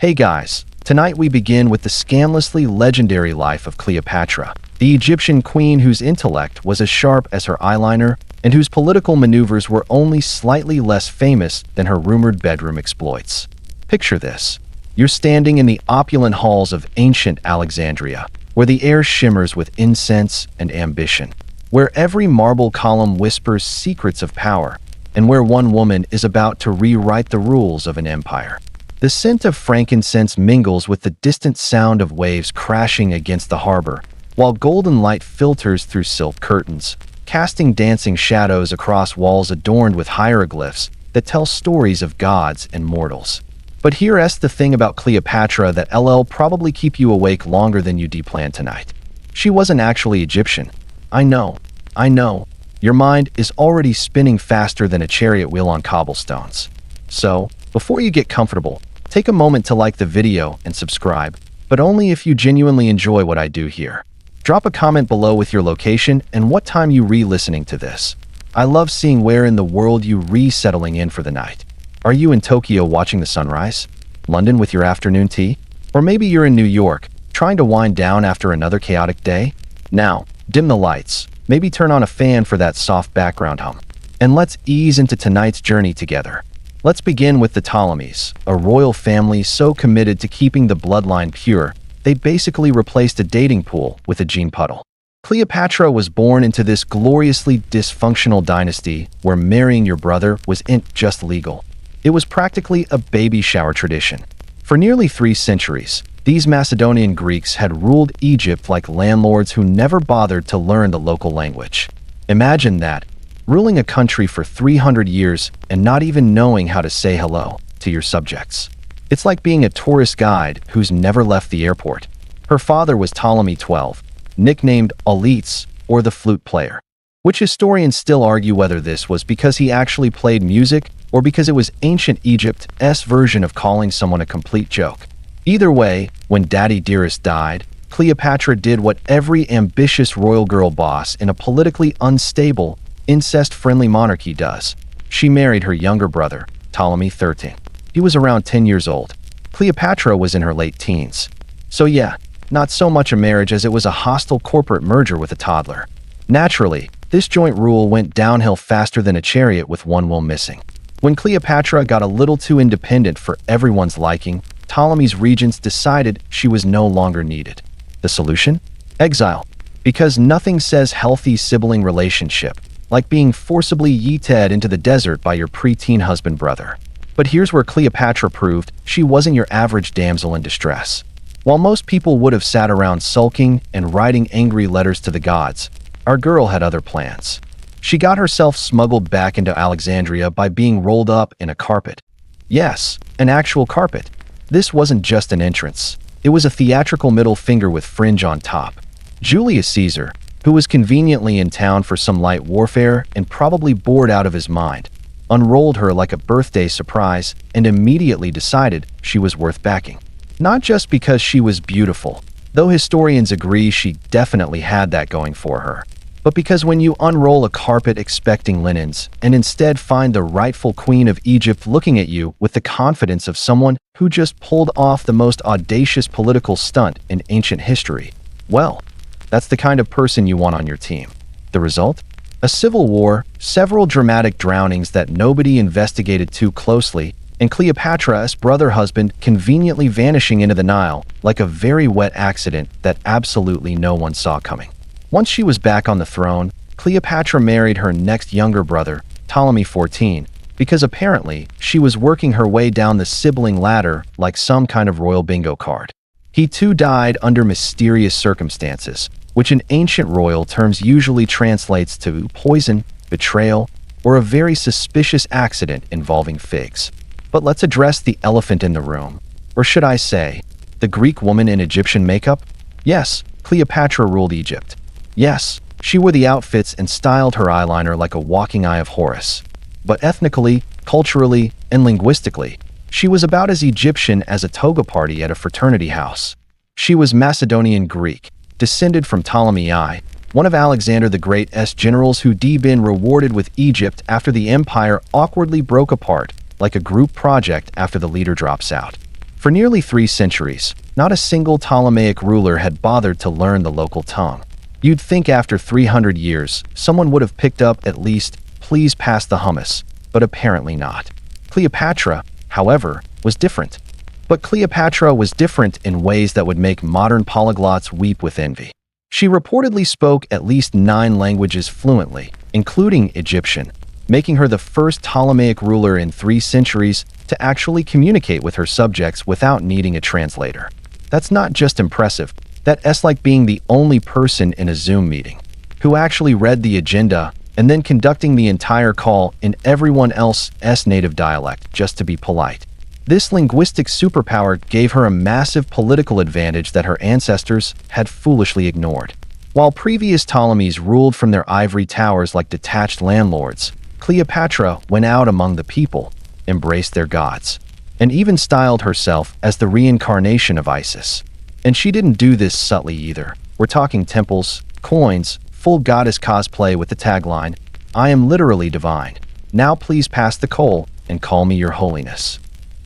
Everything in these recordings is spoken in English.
Hey guys, tonight we begin with the scandalously legendary life of Cleopatra, the Egyptian queen whose intellect was as sharp as her eyeliner and whose political maneuvers were only slightly less famous than her rumored bedroom exploits. Picture this. You're standing in the opulent halls of ancient Alexandria, where the air shimmers with incense and ambition, where every marble column whispers secrets of power, and where one woman is about to rewrite the rules of an empire. The scent of frankincense mingles with the distant sound of waves crashing against the harbor, while golden light filters through silk curtains, casting dancing shadows across walls adorned with hieroglyphs that tell stories of gods and mortals. But here's the thing about Cleopatra that'll probably keep you awake longer than you planned tonight. She wasn't actually Egyptian. I know. Your mind is already spinning faster than a chariot wheel on cobblestones. So, before you get comfortable, take a moment to like the video and subscribe, but only if you genuinely enjoy what I do here. Drop a comment below with your location and what time you re-listening to this. I love seeing where in the world you re-settling in for the night. Are you in Tokyo watching the sunrise? London with your afternoon tea? Or maybe you're in New York, trying to wind down after another chaotic day? Now, dim the lights, maybe turn on a fan for that soft background hum, and let's ease into tonight's journey together. Let's begin with the Ptolemies, a royal family so committed to keeping the bloodline pure, they basically replaced a dating pool with a gene puddle. Cleopatra was born into this gloriously dysfunctional dynasty where marrying your brother wasn't just legal. It was practically a baby shower tradition. For nearly 3 centuries, these Macedonian Greeks had ruled Egypt like landlords who never bothered to learn the local language. Imagine that. Ruling a country for 300 years and not even knowing how to say hello to your subjects. It's like being a tourist guide who's never left the airport. Her father was Ptolemy XII, nicknamed Auletes, or the flute player, which historians still argue whether this was because he actually played music or because it was ancient Egypt's version of calling someone a complete joke. Either way, when Daddy Dearest died, Cleopatra did what every ambitious royal girl boss in a politically unstable, incest-friendly monarchy does. She married her younger brother, Ptolemy XIII. He was around 10 years old. Cleopatra was in her late teens. So yeah, not so much a marriage as it was a hostile corporate merger with a toddler. Naturally, this joint rule went downhill faster than a chariot with one wheel missing. When Cleopatra got a little too independent for everyone's liking, Ptolemy's regents decided she was no longer needed. The solution? Exile. Because nothing says healthy sibling relationship like being forcibly yeeted into the desert by your preteen husband-brother. But here's where Cleopatra proved she wasn't your average damsel in distress. While most people would have sat around sulking and writing angry letters to the gods, our girl had other plans. She got herself smuggled back into Alexandria by being rolled up in a carpet. Yes, an actual carpet. This wasn't just an entrance. It was a theatrical middle finger with fringe on top. Julius Caesar, who was conveniently in town for some light warfare and probably bored out of his mind, unrolled her like a birthday surprise and immediately decided she was worth backing. Not just because she was beautiful, though historians agree she definitely had that going for her, but because when you unroll a carpet expecting linens and instead find the rightful queen of Egypt looking at you with the confidence of someone who just pulled off the most audacious political stunt in ancient history, well, that's the kind of person you want on your team. The result? A civil war, several dramatic drownings that nobody investigated too closely, and Cleopatra's brother-husband conveniently vanishing into the Nile like a very wet accident that absolutely no one saw coming. Once she was back on the throne, Cleopatra married her next younger brother, Ptolemy XIV, because apparently she was working her way down the sibling ladder like some kind of royal bingo card. He too died under mysterious circumstances, which in ancient royal terms usually translates to poison, betrayal, or a very suspicious accident involving figs. But let's address the elephant in the room. Or should I say, the Greek woman in Egyptian makeup? Yes, Cleopatra ruled Egypt. Yes, she wore the outfits and styled her eyeliner like a walking eye of Horus. But ethnically, culturally, and linguistically, she was about as Egyptian as a toga party at a fraternity house. She was Macedonian Greek, descended from Ptolemy I, one of Alexander the Great's generals who'd been rewarded with Egypt after the empire awkwardly broke apart, like a group project after the leader drops out. For nearly 3 centuries, not a single Ptolemaic ruler had bothered to learn the local tongue. You'd think after 300 years, someone would have picked up at least, "Please pass the hummus," but apparently not. Cleopatra, however, was different. But Cleopatra was different in ways that would make modern polyglots weep with envy. She reportedly spoke at least 9 languages fluently, including Egyptian, making her the first Ptolemaic ruler in 3 centuries to actually communicate with her subjects without needing a translator. That's not just impressive, that's like being the only person in a Zoom meeting who actually read the agenda and then conducting the entire call in everyone else's native dialect just to be polite. This linguistic superpower gave her a massive political advantage that her ancestors had foolishly ignored. While previous Ptolemies ruled from their ivory towers like detached landlords, Cleopatra went out among the people, embraced their gods, and even styled herself as the reincarnation of Isis. And she didn't do this subtly either. We're talking temples, coins, full goddess cosplay with the tagline, "I am literally divine. Now please pass the coal and call me your holiness."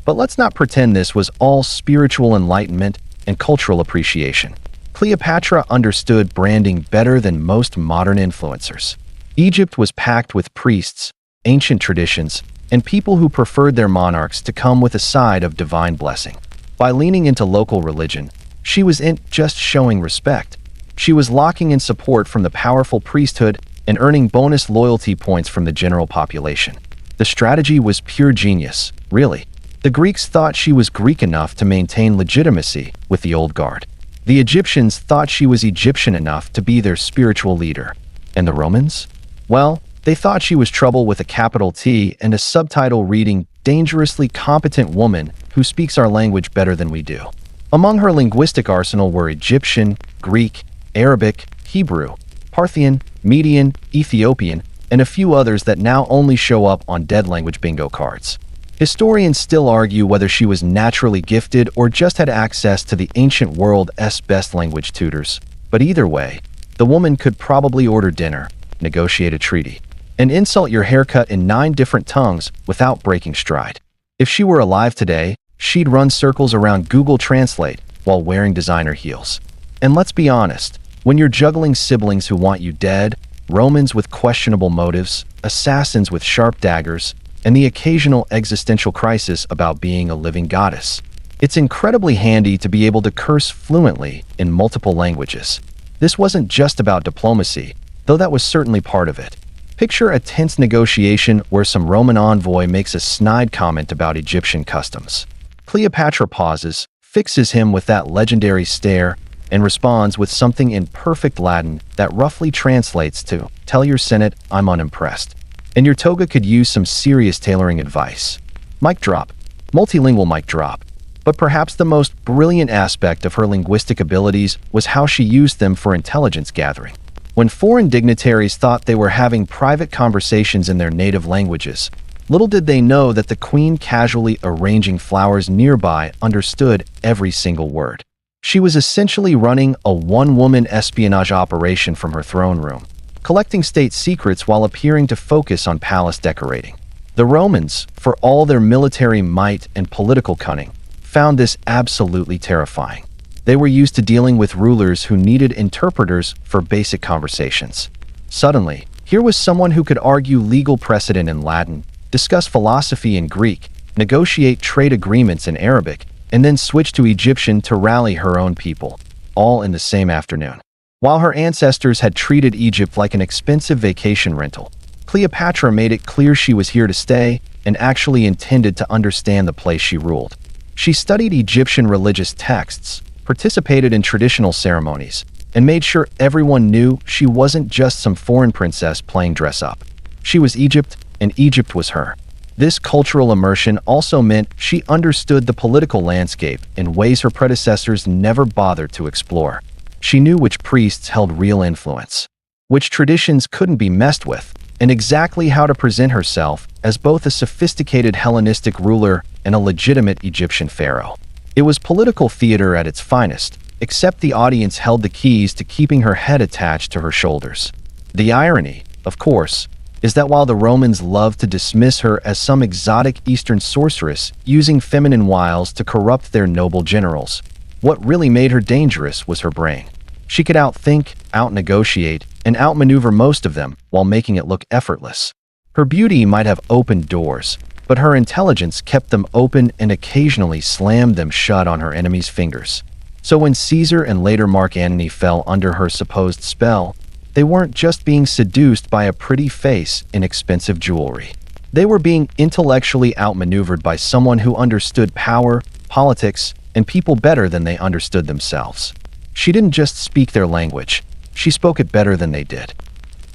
But let's not pretend this was all spiritual enlightenment and cultural appreciation. Cleopatra understood branding better than most modern influencers. Egypt was packed with priests, ancient traditions, and people who preferred their monarchs to come with a side of divine blessing. By leaning into local religion, she wasn't just showing respect. She was locking in support from the powerful priesthood and earning bonus loyalty points from the general population. The strategy was pure genius, really. The Greeks thought she was Greek enough to maintain legitimacy with the old guard. The Egyptians thought she was Egyptian enough to be their spiritual leader. And the Romans? Well, they thought she was trouble with a capital T and a subtitle reading, "Dangerously competent woman who speaks our language better than we do." Among her linguistic arsenal were Egyptian, Greek, Arabic, Hebrew, Parthian, Median, Ethiopian, and a few others that now only show up on dead language bingo cards. Historians still argue whether she was naturally gifted or just had access to the ancient world's best language tutors. But either way, the woman could probably order dinner, negotiate a treaty, and insult your haircut in 9 different tongues without breaking stride. If she were alive today, she'd run circles around Google Translate while wearing designer heels. And let's be honest, when you're juggling siblings who want you dead, Romans with questionable motives, assassins with sharp daggers, and the occasional existential crisis about being a living goddess, it's incredibly handy to be able to curse fluently in multiple languages. This wasn't just about diplomacy, though that was certainly part of it. Picture a tense negotiation where some Roman envoy makes a snide comment about Egyptian customs. Cleopatra pauses, fixes him with that legendary stare, and responds with something in perfect Latin that roughly translates to, "Tell your Senate I'm unimpressed." And your toga could use some serious tailoring advice. Mic drop. Multilingual mic drop. But perhaps the most brilliant aspect of her linguistic abilities was how she used them for intelligence gathering. When foreign dignitaries thought they were having private conversations in their native languages, little did they know that the queen casually arranging flowers nearby understood every single word. She was essentially running a one-woman espionage operation from her throne room, collecting state secrets while appearing to focus on palace decorating. The Romans, for all their military might and political cunning, found this absolutely terrifying. They were used to dealing with rulers who needed interpreters for basic conversations. Suddenly, here was someone who could argue legal precedent in Latin, discuss philosophy in Greek, negotiate trade agreements in Arabic, and then switch to Egyptian to rally her own people, all in the same afternoon. While her ancestors had treated Egypt like an expensive vacation rental, Cleopatra made it clear she was here to stay and actually intended to understand the place she ruled. She studied Egyptian religious texts, participated in traditional ceremonies, and made sure everyone knew she wasn't just some foreign princess playing dress-up. She was Egypt, and Egypt was her. This cultural immersion also meant she understood the political landscape in ways her predecessors never bothered to explore. She knew which priests held real influence, which traditions couldn't be messed with, and exactly how to present herself as both a sophisticated Hellenistic ruler and a legitimate Egyptian pharaoh. It was political theater at its finest, except the audience held the keys to keeping her head attached to her shoulders. The irony, of course, is that while the Romans loved to dismiss her as some exotic Eastern sorceress using feminine wiles to corrupt their noble generals, what really made her dangerous was her brain. She could outthink, outnegotiate, and outmaneuver most of them while making it look effortless. Her beauty might have opened doors, but her intelligence kept them open and occasionally slammed them shut on her enemies' fingers. So when Caesar and later Mark Antony fell under her supposed spell, they weren't just being seduced by a pretty face and expensive jewelry. They were being intellectually outmaneuvered by someone who understood power, politics, and people better than they understood themselves. She didn't just speak their language, she spoke it better than they did.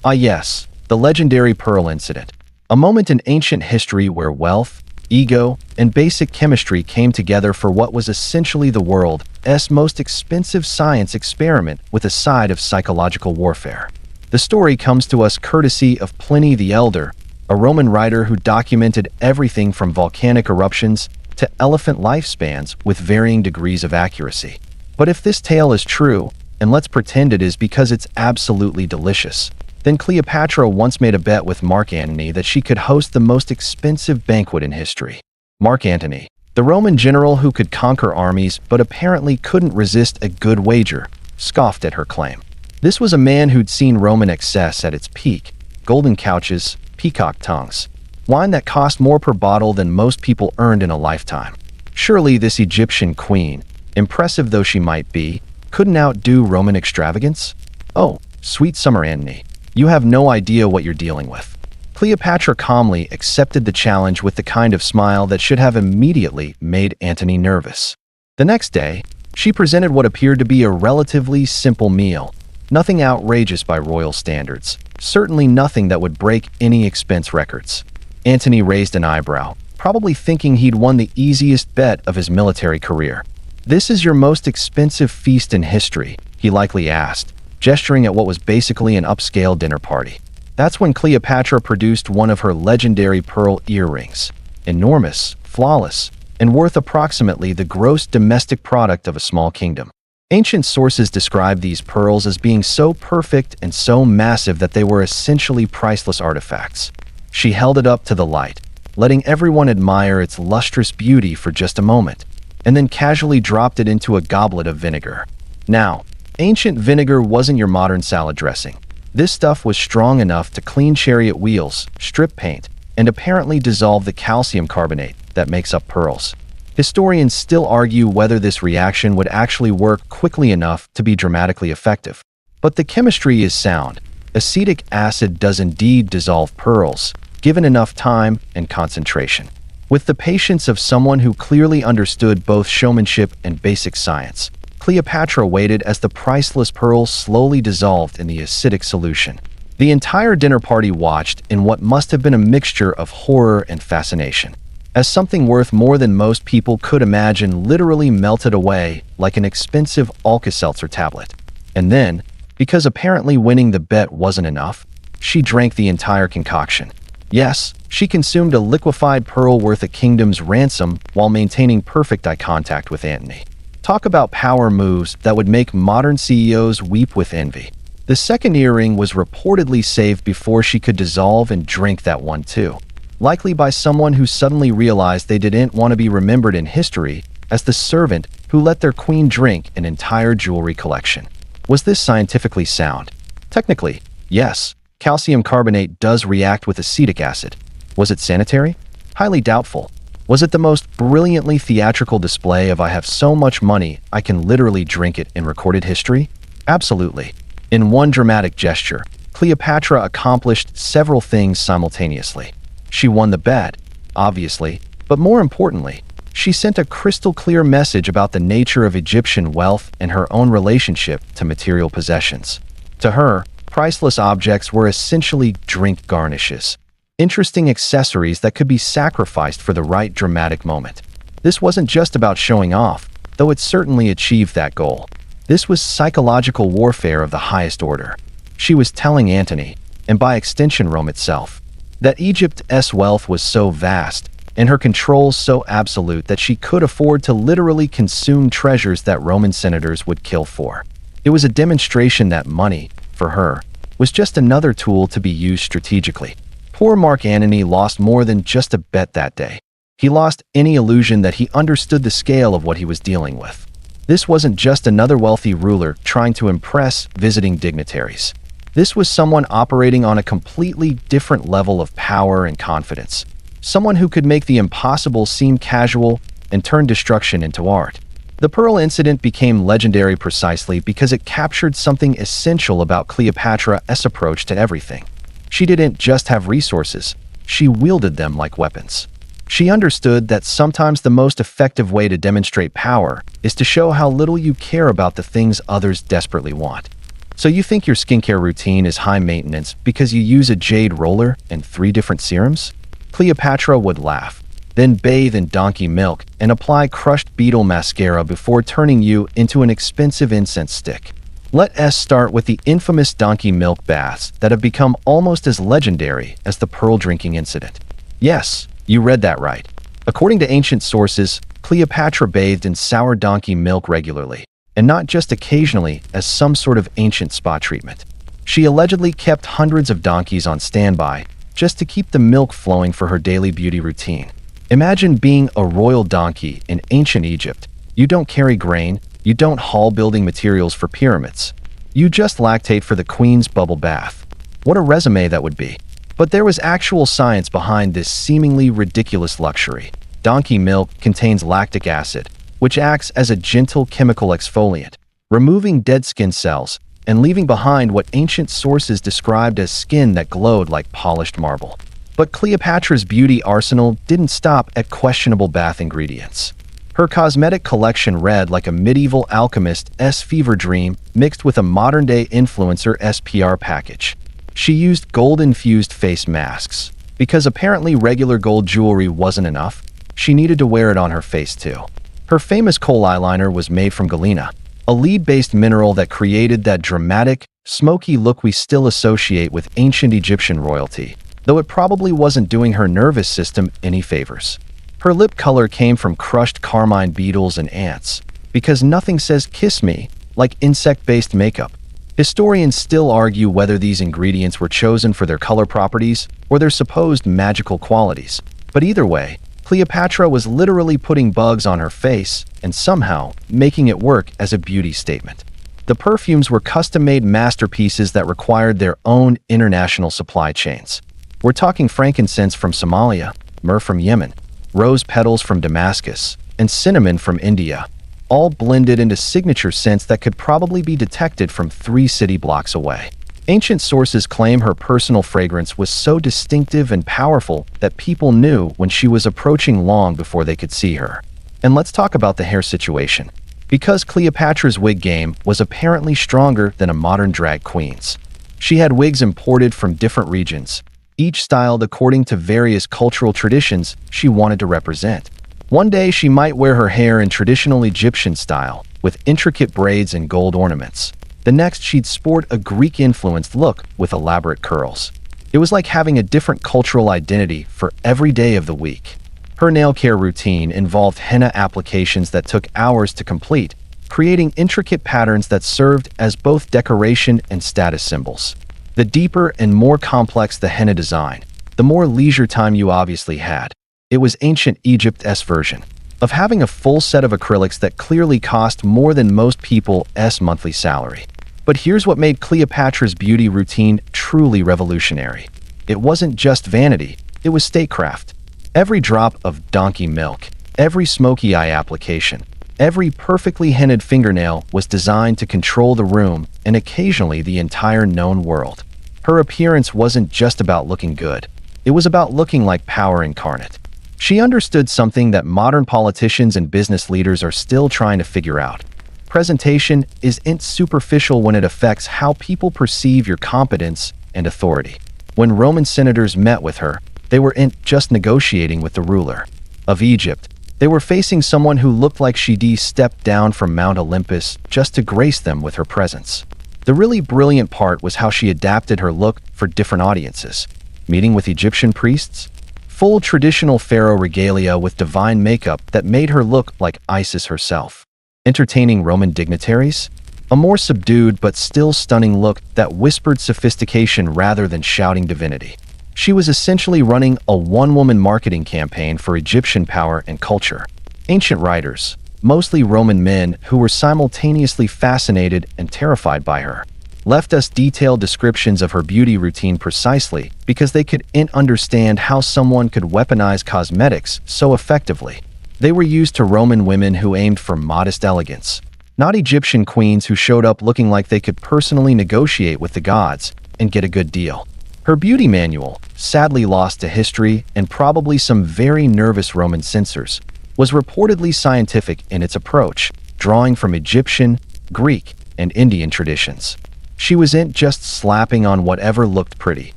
Ah yes, the legendary Pearl Incident. A moment in ancient history where wealth, ego, and basic chemistry came together for what was essentially the world's most expensive science experiment with a side of psychological warfare. The story comes to us courtesy of Pliny the Elder, a Roman writer who documented everything from volcanic eruptions to elephant lifespans with varying degrees of accuracy. But if this tale is true, and let's pretend it is because it's absolutely delicious, then Cleopatra once made a bet with Mark Antony that she could host the most expensive banquet in history. Mark Antony, the Roman general who could conquer armies but apparently couldn't resist a good wager, scoffed at her claim. This was a man who'd seen Roman excess at its peak: golden couches, peacock tongues, wine that cost more per bottle than most people earned in a lifetime. Surely this Egyptian queen, impressive though she might be, couldn't outdo Roman extravagance? Oh, sweet summer Antony, you have no idea what you're dealing with. Cleopatra calmly accepted the challenge with the kind of smile that should have immediately made Antony nervous. The next day, she presented what appeared to be a relatively simple meal. Nothing outrageous by royal standards, certainly nothing that would break any expense records. Antony raised an eyebrow, probably thinking he'd won the easiest bet of his military career. "This is your most expensive feast in history?" he likely asked, gesturing at what was basically an upscale dinner party. That's when Cleopatra produced one of her legendary pearl earrings, enormous, flawless, and worth approximately the gross domestic product of a small kingdom. Ancient sources describe these pearls as being so perfect and so massive that they were essentially priceless artifacts. She held it up to the light, letting everyone admire its lustrous beauty for just a moment, and then casually dropped it into a goblet of vinegar. Now, ancient vinegar wasn't your modern salad dressing. This stuff was strong enough to clean chariot wheels, strip paint, and apparently dissolve the calcium carbonate that makes up pearls. Historians still argue whether this reaction would actually work quickly enough to be dramatically effective. But the chemistry is sound. Acetic acid does indeed dissolve pearls, given enough time and concentration. With the patience of someone who clearly understood both showmanship and basic science, Cleopatra waited as the priceless pearls slowly dissolved in the acidic solution. The entire dinner party watched in what must have been a mixture of horror and fascination, as something worth more than most people could imagine literally melted away like an expensive Alka-Seltzer tablet. And then, because apparently winning the bet wasn't enough, she drank the entire concoction. Yes, she consumed a liquefied pearl worth a kingdom's ransom while maintaining perfect eye contact with Antony. Talk about power moves that would make modern CEOs weep with envy. The second earring was reportedly saved before she could dissolve and drink that one too, likely by someone who suddenly realized they didn't want to be remembered in history as the servant who let their queen drink an entire jewelry collection. Was this scientifically sound? Technically, yes. Calcium carbonate does react with acetic acid. Was it sanitary? Highly doubtful. Was it the most brilliantly theatrical display of "I have so much money, I can literally drink it" in recorded history? Absolutely. In one dramatic gesture, Cleopatra accomplished several things simultaneously. She won the bet, obviously, but more importantly, she sent a crystal-clear message about the nature of Egyptian wealth and her own relationship to material possessions. To her, priceless objects were essentially drink garnishes, interesting accessories that could be sacrificed for the right dramatic moment. This wasn't just about showing off, though it certainly achieved that goal. This was psychological warfare of the highest order. She was telling Antony, and by extension Rome itself, that Egypt's wealth was so vast, and her control so absolute that she could afford to literally consume treasures that Roman senators would kill for. It was a demonstration that money, for her, was just another tool to be used strategically. Poor Mark Antony lost more than just a bet that day. He lost any illusion that he understood the scale of what he was dealing with. This wasn't just another wealthy ruler trying to impress visiting dignitaries. This was someone operating on a completely different level of power and confidence. Someone who could make the impossible seem casual and turn destruction into art. The Pearl incident became legendary precisely because it captured something essential about Cleopatra's approach to everything. She didn't just have resources, she wielded them like weapons. She understood that sometimes the most effective way to demonstrate power is to show how little you care about the things others desperately want. So you think your skincare routine is high maintenance because you use a jade roller and 3 different serums? Cleopatra would laugh, then bathe in donkey milk and apply crushed beetle mascara before turning you into an expensive incense stick. Let us start with the infamous donkey milk baths that have become almost as legendary as the pearl drinking incident. Yes, you read that right. According to ancient sources, Cleopatra bathed in sour donkey milk regularly, and not just occasionally as some sort of ancient spa treatment. She allegedly kept hundreds of donkeys on standby just to keep the milk flowing for her daily beauty routine. Imagine being a royal donkey in ancient Egypt. You don't carry grain, you don't haul building materials for pyramids. You just lactate for the queen's bubble bath. What a resume that would be. But there was actual science behind this seemingly ridiculous luxury. Donkey milk contains lactic acid, which acts as a gentle chemical exfoliant, removing dead skin cells and leaving behind what ancient sources described as skin that glowed like polished marble. But Cleopatra's beauty arsenal didn't stop at questionable bath ingredients. Her cosmetic collection read like a medieval alchemist's fever dream mixed with a modern-day influencer's PR package. She used gold-infused face masks. Because apparently regular gold jewelry wasn't enough, she needed to wear it on her face too. Her famous kohl eyeliner was made from galena, a lead-based mineral that created that dramatic, smoky look we still associate with ancient Egyptian royalty, though it probably wasn't doing her nervous system any favors. Her lip color came from crushed carmine beetles and ants, because nothing says "kiss me" like insect-based makeup. Historians still argue whether these ingredients were chosen for their color properties or their supposed magical qualities. But either way, Cleopatra was literally putting bugs on her face and somehow making it work as a beauty statement. The perfumes were custom-made masterpieces that required their own international supply chains. We're talking frankincense from Somalia, myrrh from Yemen, rose petals from Damascus, and cinnamon from India, all blended into signature scents that could probably be detected from 3 city blocks away. Ancient sources claim her personal fragrance was so distinctive and powerful that people knew when she was approaching long before they could see her. And let's talk about the hair situation. Because Cleopatra's wig game was apparently stronger than a modern drag queen's. She had wigs imported from different regions, each styled according to various cultural traditions she wanted to represent. One day she might wear her hair in traditional Egyptian style, with intricate braids and gold ornaments. The next she'd sport a Greek-influenced look with elaborate curls. It was like having a different cultural identity for every day of the week. Her nail care routine involved henna applications that took hours to complete, creating intricate patterns that served as both decoration and status symbols. The deeper and more complex the henna design, the more leisure time you obviously had. It was ancient Egypt's version of having a full set of acrylics that clearly cost more than most people's monthly salary. But here's what made Cleopatra's beauty routine truly revolutionary. It wasn't just vanity, it was statecraft. Every drop of donkey milk, every smoky eye application, every perfectly hennaed fingernail was designed to control the room and occasionally the entire known world. Her appearance wasn't just about looking good, it was about looking like power incarnate. She understood something that modern politicians and business leaders are still trying to figure out. Presentation isn't superficial when it affects how people perceive your competence and authority. When Roman senators met with her, they weren't just negotiating with the ruler of Egypt. They were facing someone who looked like she'd stepped down from Mount Olympus just to grace them with her presence. The really brilliant part was how she adapted her look for different audiences. Meeting with Egyptian priests? Full traditional pharaoh regalia with divine makeup that made her look like Isis herself. Entertaining Roman dignitaries? A more subdued but still stunning look that whispered sophistication rather than shouting divinity. She was essentially running a one-woman marketing campaign for Egyptian power and culture. Ancient writers, mostly Roman men who were simultaneously fascinated and terrified by her, left us detailed descriptions of her beauty routine precisely because they couldn't understand how someone could weaponize cosmetics so effectively. They were used to Roman women who aimed for modest elegance, not Egyptian queens who showed up looking like they could personally negotiate with the gods and get a good deal. Her beauty manual, sadly lost to history and probably some very nervous Roman censors, was reportedly scientific in its approach, drawing from Egyptian, Greek, and Indian traditions. She wasn't just slapping on whatever looked pretty.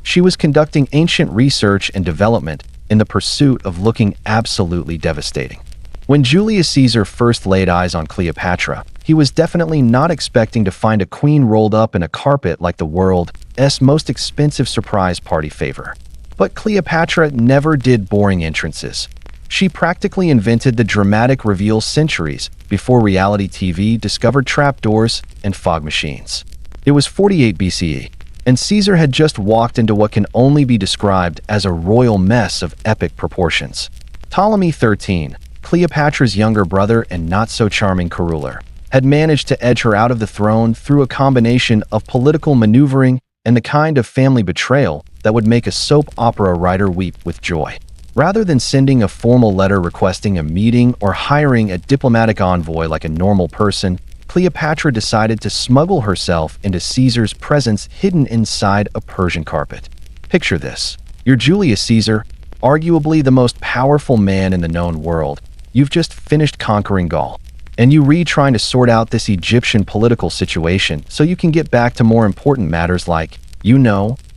She was conducting ancient research and development in the pursuit of looking absolutely devastating. When Julius Caesar first laid eyes on Cleopatra, he was definitely not expecting to find a queen rolled up in a carpet like the world's most expensive surprise party favor. But Cleopatra never did boring entrances. She practically invented the dramatic reveal centuries before reality TV discovered trapdoors and fog machines. It was 48 BCE, and Caesar had just walked into what can only be described as a royal mess of epic proportions. Ptolemy XIII, Cleopatra's younger brother and not-so-charming co-ruler, had managed to edge her out of the throne through a combination of political maneuvering and the kind of family betrayal that would make a soap opera writer weep with joy. Rather than sending a formal letter requesting a meeting or hiring a diplomatic envoy like a normal person, Cleopatra decided to smuggle herself into Caesar's presence hidden inside a Persian carpet. Picture this. You're Julius Caesar, arguably the most powerful man in the known world. You've just finished conquering Gaul, and you trying to sort out this Egyptian political situation so you can get back to more important matters like,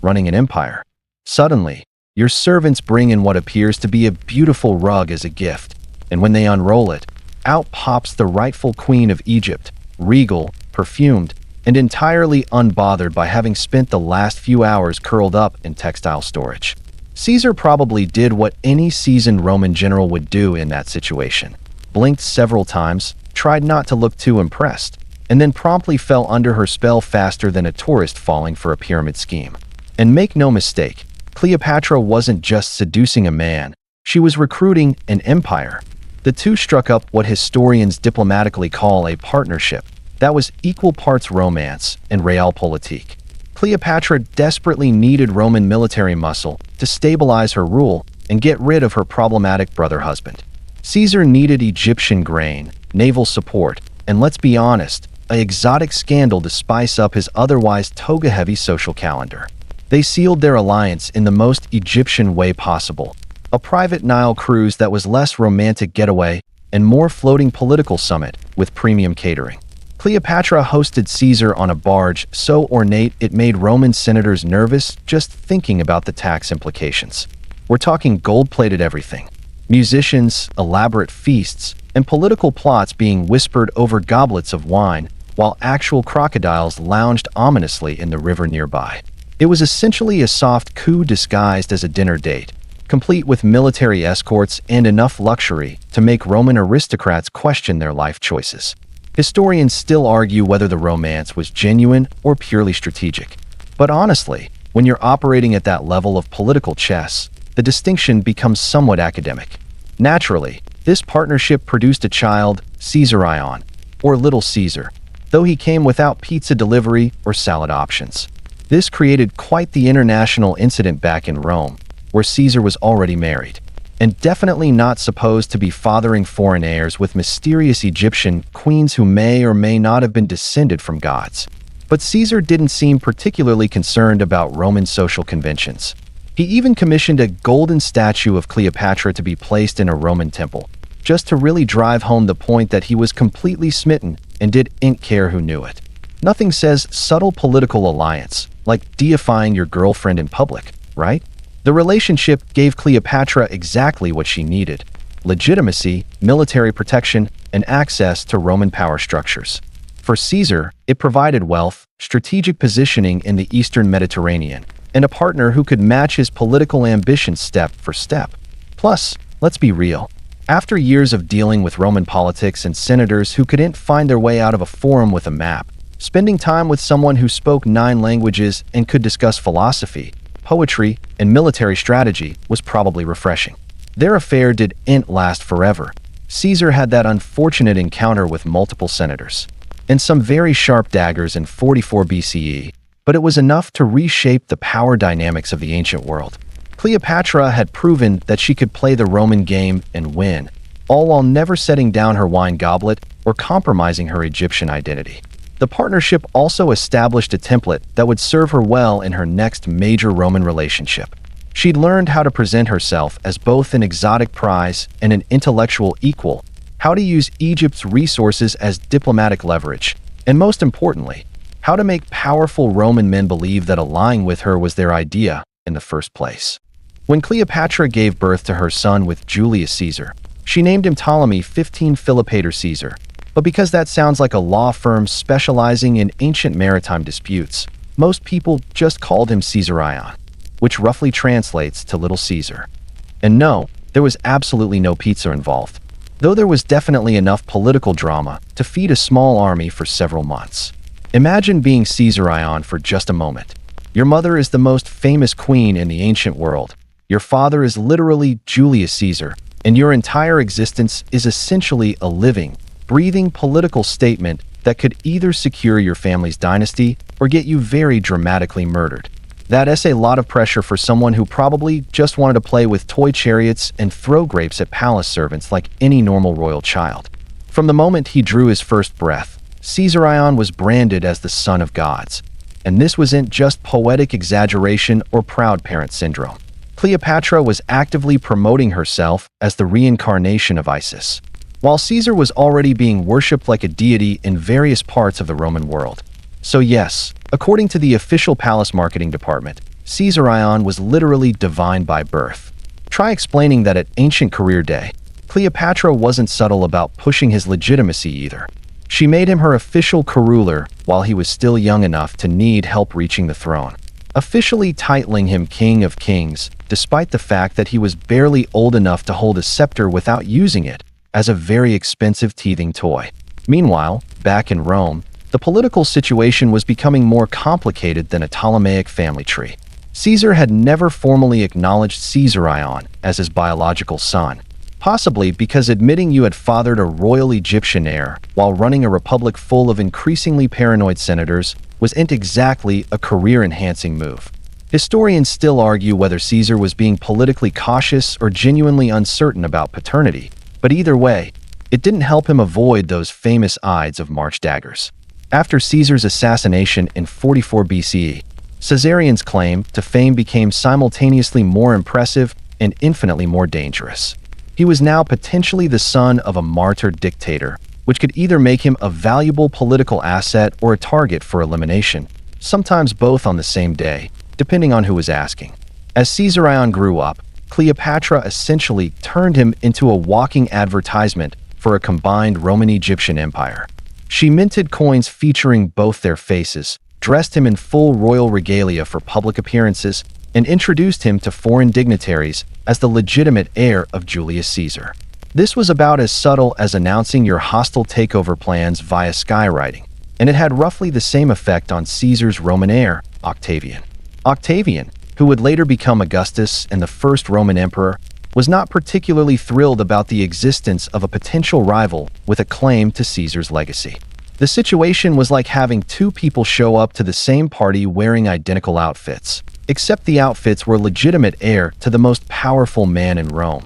running an empire. Suddenly, your servants bring in what appears to be a beautiful rug as a gift, and when they unroll it, out pops the rightful queen of Egypt, regal, perfumed, and entirely unbothered by having spent the last few hours curled up in textile storage. Caesar probably did what any seasoned Roman general would do in that situation. Blinked several times, tried not to look too impressed, and then promptly fell under her spell faster than a tourist falling for a pyramid scheme. And make no mistake, Cleopatra wasn't just seducing a man, she was recruiting an empire. The two struck up what historians diplomatically call a partnership that was equal parts romance and realpolitik. Cleopatra desperately needed Roman military muscle to stabilize her rule and get rid of her problematic brother-husband. Caesar needed Egyptian grain, naval support, and let's be honest, an exotic scandal to spice up his otherwise toga-heavy social calendar. They sealed their alliance in the most Egyptian way possible, a private Nile cruise that was less romantic getaway and more floating political summit with premium catering. Cleopatra hosted Caesar on a barge so ornate it made Roman senators nervous just thinking about the tax implications. We're talking gold-plated everything. Musicians, elaborate feasts, and political plots being whispered over goblets of wine while actual crocodiles lounged ominously in the river nearby. It was essentially a soft coup disguised as a dinner date, complete with military escorts and enough luxury to make Roman aristocrats question their life choices. Historians still argue whether the romance was genuine or purely strategic. But honestly, when you're operating at that level of political chess, the distinction becomes somewhat academic. Naturally, this partnership produced a child, Caesarion, or Little Caesar, though he came without pizza delivery or salad options. This created quite the international incident back in Rome, where Caesar was already married, and definitely not supposed to be fathering foreign heirs with mysterious Egyptian queens who may or may not have been descended from gods. But Caesar didn't seem particularly concerned about Roman social conventions. He even commissioned a golden statue of Cleopatra to be placed in a Roman temple, just to really drive home the point that he was completely smitten and didn't care who knew it. Nothing says subtle political alliance like deifying your girlfriend in public, right? The relationship gave Cleopatra exactly what she needed: legitimacy, military protection, and access to Roman power structures. For Caesar, it provided wealth, strategic positioning in the Eastern Mediterranean, and a partner who could match his political ambitions step for step. Plus, let's be real. After years of dealing with Roman politics and senators who couldn't find their way out of a forum with a map, spending time with someone who spoke 9 languages and could discuss philosophy, poetry, and military strategy was probably refreshing. Their affair didn't last forever. Caesar had that unfortunate encounter with multiple senators and some very sharp daggers in 44 BCE, but it was enough to reshape the power dynamics of the ancient world. Cleopatra had proven that she could play the Roman game and win, all while never setting down her wine goblet or compromising her Egyptian identity. The partnership also established a template that would serve her well in her next major Roman relationship. She'd learned how to present herself as both an exotic prize and an intellectual equal, how to use Egypt's resources as diplomatic leverage, and most importantly, how to make powerful Roman men believe that allying with her was their idea in the first place. When Cleopatra gave birth to her son with Julius Caesar, she named him Ptolemy 15 Philopator Caesar, but because that sounds like a law firm specializing in ancient maritime disputes, most people just called him Caesarion, which roughly translates to Little Caesar. And no, there was absolutely no pizza involved, though there was definitely enough political drama to feed a small army for several months. Imagine being Caesarion for just a moment. Your mother is the most famous queen in the ancient world. Your father is literally Julius Caesar, and your entire existence is essentially a living, breathing political statement that could either secure your family's dynasty or get you very dramatically murdered. That's a lot of pressure for someone who probably just wanted to play with toy chariots and throw grapes at palace servants like any normal royal child. From the moment he drew his first breath, Caesarion was branded as the son of gods. And this wasn't just poetic exaggeration or proud parent syndrome. Cleopatra was actively promoting herself as the reincarnation of Isis, while Caesar was already being worshipped like a deity in various parts of the Roman world. So yes, according to the official palace marketing department, Caesarion was literally divine by birth. Try explaining that at ancient career day. Cleopatra wasn't subtle about pushing his legitimacy either. She made him her official co-ruler while he was still young enough to need help reaching the throne, officially titling him King of Kings, despite the fact that he was barely old enough to hold a scepter without using it as a very expensive teething toy. Meanwhile, back in Rome, the political situation was becoming more complicated than a Ptolemaic family tree. Caesar had never formally acknowledged Caesarion as his biological son, possibly because admitting you had fathered a royal Egyptian heir while running a republic full of increasingly paranoid senators wasn't exactly a career-enhancing move. Historians still argue whether Caesar was being politically cautious or genuinely uncertain about paternity, but either way, it didn't help him avoid those famous Ides of March daggers. After Caesar's assassination in 44 BCE, Caesarion's claim to fame became simultaneously more impressive and infinitely more dangerous. He was now potentially the son of a martyred dictator, which could either make him a valuable political asset or a target for elimination, sometimes both on the same day, depending on who was asking. As Caesarion grew up, Cleopatra essentially turned him into a walking advertisement for a combined Roman-Egyptian empire. She minted coins featuring both their faces, dressed him in full royal regalia for public appearances, and introduced him to foreign dignitaries as the legitimate heir of Julius Caesar. This was about as subtle as announcing your hostile takeover plans via skywriting, and it had roughly the same effect on Caesar's Roman heir, Octavian. Octavian, who would later become Augustus and the first Roman emperor, was not particularly thrilled about the existence of a potential rival with a claim to Caesar's legacy. The situation was like having two people show up to the same party wearing identical outfits, except the outfits were legitimate heir to the most powerful man in Rome,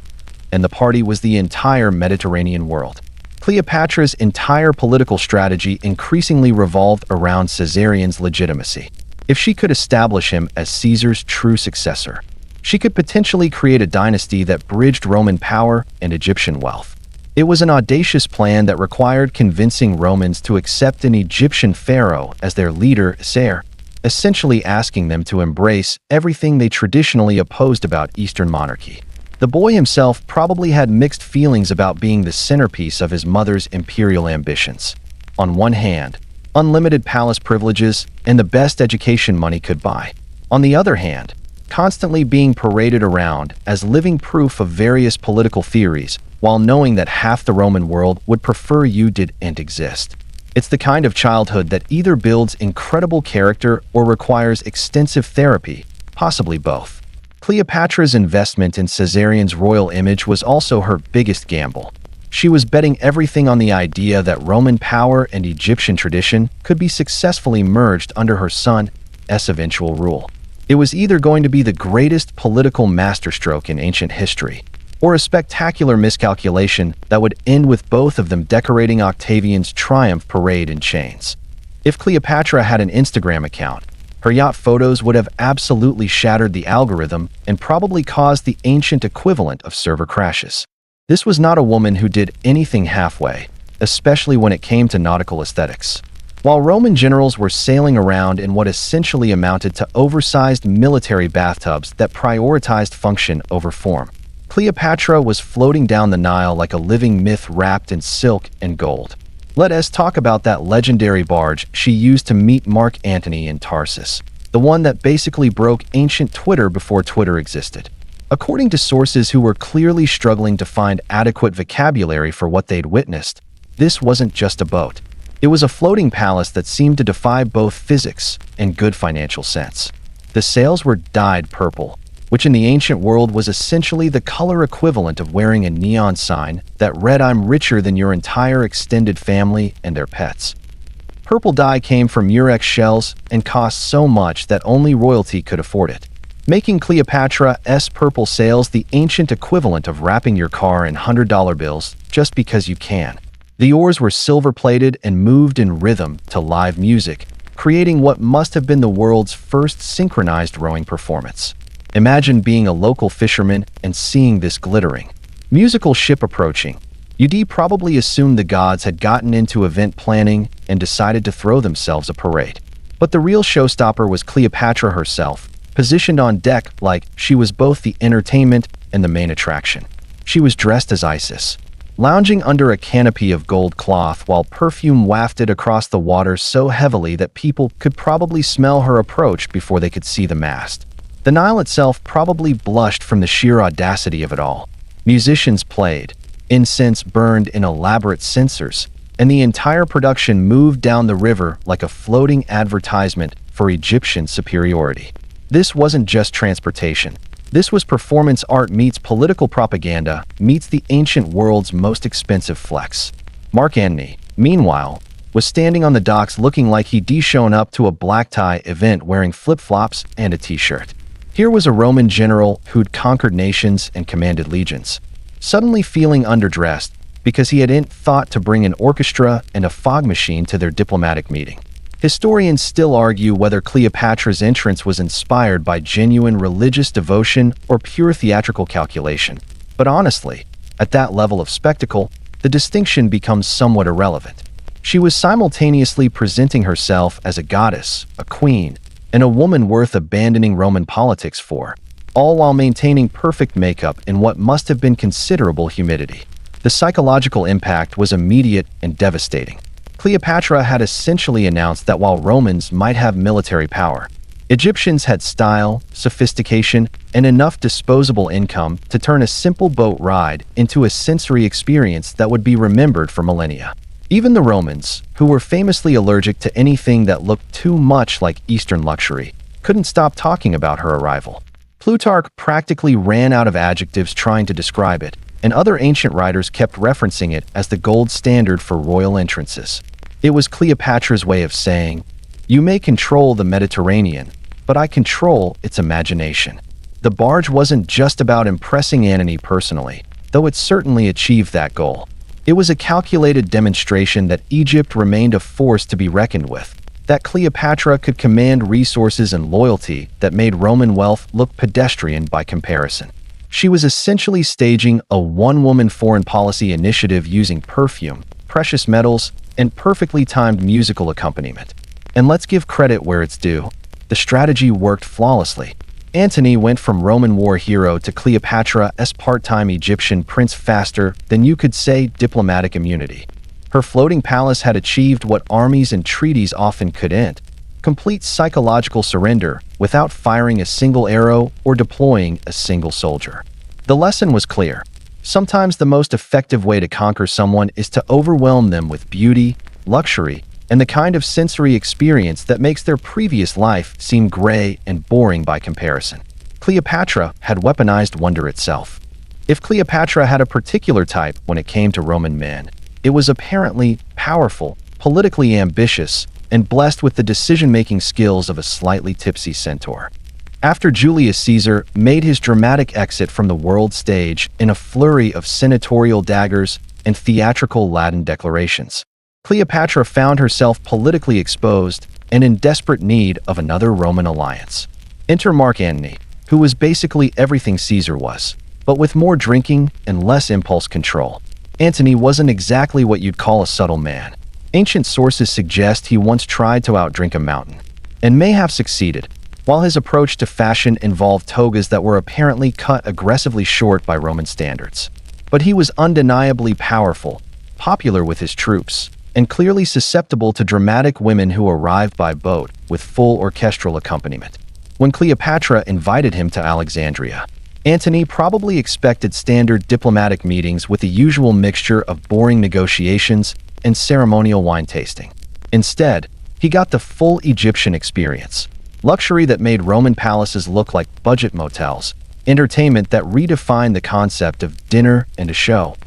and the party was the entire Mediterranean world. Cleopatra's entire political strategy increasingly revolved around Caesarion's legitimacy. If she could establish him as Caesar's true successor, she could potentially create a dynasty that bridged Roman power and Egyptian wealth. It was an audacious plan that required convincing Romans to accept an Egyptian pharaoh as their leader, heir, essentially asking them to embrace everything they traditionally opposed about Eastern monarchy. The boy himself probably had mixed feelings about being the centerpiece of his mother's imperial ambitions. On one hand, unlimited palace privileges and the best education money could buy. On the other hand, constantly being paraded around as living proof of various political theories, while knowing that half the Roman world would prefer you didn't exist. It's the kind of childhood that either builds incredible character or requires extensive therapy, Possibly both. Cleopatra's investment in Caesarion's royal image was also her biggest gamble. She was betting everything on the idea that Roman power and Egyptian tradition could be successfully merged under her son's eventual rule. It was either going to be the greatest political masterstroke in ancient history, or a spectacular miscalculation that would end with both of them decorating Octavian's triumph parade in chains. If Cleopatra had an Instagram account, her yacht photos would have absolutely shattered the algorithm and probably caused the ancient equivalent of server crashes. This was not a woman who did anything halfway, especially when it came to nautical aesthetics. While Roman generals were sailing around in what essentially amounted to oversized military bathtubs that prioritized function over form, Cleopatra was floating down the Nile like a living myth wrapped in silk and gold. Let us talk about that legendary barge she used to meet Mark Antony in Tarsus, the one that basically broke ancient Twitter before Twitter existed. According to sources who were clearly struggling to find adequate vocabulary for what they'd witnessed, this wasn't just a boat. It was a floating palace that seemed to defy both physics and good financial sense. The sails were dyed purple, which in the ancient world was essentially the color equivalent of wearing a neon sign that read "I'm richer than your entire extended family and their pets." Purple dye came from murex shells and cost so much that only royalty could afford it, making Cleopatra's purple sails the ancient equivalent of wrapping your car in $100 bills just because you can. The oars were silver-plated and moved in rhythm to live music, creating what must have been the world's first synchronized rowing performance. Imagine being a local fisherman and seeing this glittering, musical ship approaching. You'd probably assume the gods had gotten into event planning and decided to throw themselves a parade. But the real showstopper was Cleopatra herself, positioned on deck like she was both the entertainment and the main attraction. She was dressed as Isis, lounging under a canopy of gold cloth while perfume wafted across the water so heavily that people could probably smell her approach before they could see the mast. The Nile itself probably blushed from the sheer audacity of it all. Musicians played, incense burned in elaborate censers, and the entire production moved down the river like a floating advertisement for Egyptian superiority. This wasn't just transportation. This was performance art meets political propaganda meets the ancient world's most expensive flex. Mark Antony, meanwhile, was standing on the docks looking like he'd shown up to a black tie event wearing flip-flops and a t-shirt. Here was a Roman general who'd conquered nations and commanded legions, suddenly feeling underdressed because he hadn't thought to bring an orchestra and a fog machine to their diplomatic meeting. Historians still argue whether Cleopatra's entrance was inspired by genuine religious devotion or pure theatrical calculation. But honestly, at that level of spectacle, the distinction becomes somewhat irrelevant. She was simultaneously presenting herself as a goddess, a queen, and a woman worth abandoning Roman politics for, all while maintaining perfect makeup in what must have been considerable humidity. The psychological impact was immediate and devastating. Cleopatra had essentially announced that while Romans might have military power, Egyptians had style, sophistication, and enough disposable income to turn a simple boat ride into a sensory experience that would be remembered for millennia. Even the Romans, who were famously allergic to anything that looked too much like Eastern luxury, couldn't stop talking about her arrival. Plutarch practically ran out of adjectives trying to describe it, and other ancient writers kept referencing it as the gold standard for royal entrances. It was Cleopatra's way of saying, "You may control the Mediterranean, but I control its imagination." The barge wasn't just about impressing Antony personally, though it certainly achieved that goal. It was a calculated demonstration that Egypt remained a force to be reckoned with, that Cleopatra could command resources and loyalty that made Roman wealth look pedestrian by comparison. She was essentially staging a one-woman foreign policy initiative using perfume, precious metals, and perfectly timed musical accompaniment. And let's give credit where it's due. The strategy worked flawlessly. Antony went from Roman war hero to Cleopatra's part-time Egyptian prince faster than you could say diplomatic immunity. Her floating palace had achieved what armies and treaties often couldn't: complete psychological surrender without firing a single arrow or deploying a single soldier. The lesson was clear. Sometimes the most effective way to conquer someone is to overwhelm them with beauty, luxury, and the kind of sensory experience that makes their previous life seem gray and boring by comparison. Cleopatra had weaponized wonder itself. If Cleopatra had a particular type when it came to Roman men, it was apparently powerful, politically ambitious, and blessed with the decision-making skills of a slightly tipsy centaur. After Julius Caesar made his dramatic exit from the world stage in a flurry of senatorial daggers and theatrical Latin declarations, Cleopatra found herself politically exposed and in desperate need of another Roman alliance. Enter Mark Antony, who was basically everything Caesar was, but with more drinking and less impulse control. Antony wasn't exactly what you'd call a subtle man. Ancient sources suggest he once tried to outdrink a mountain, and may have succeeded, while his approach to fashion involved togas that were apparently cut aggressively short by Roman standards. But he was undeniably powerful, popular with his troops, and clearly susceptible to dramatic women who arrived by boat with full orchestral accompaniment. When Cleopatra invited him to Alexandria, Antony probably expected standard diplomatic meetings with the usual mixture of boring negotiations and ceremonial wine tasting. Instead, he got the full Egyptian experience, luxury that made Roman palaces look like budget motels, entertainment that redefined the concept of dinner and a show,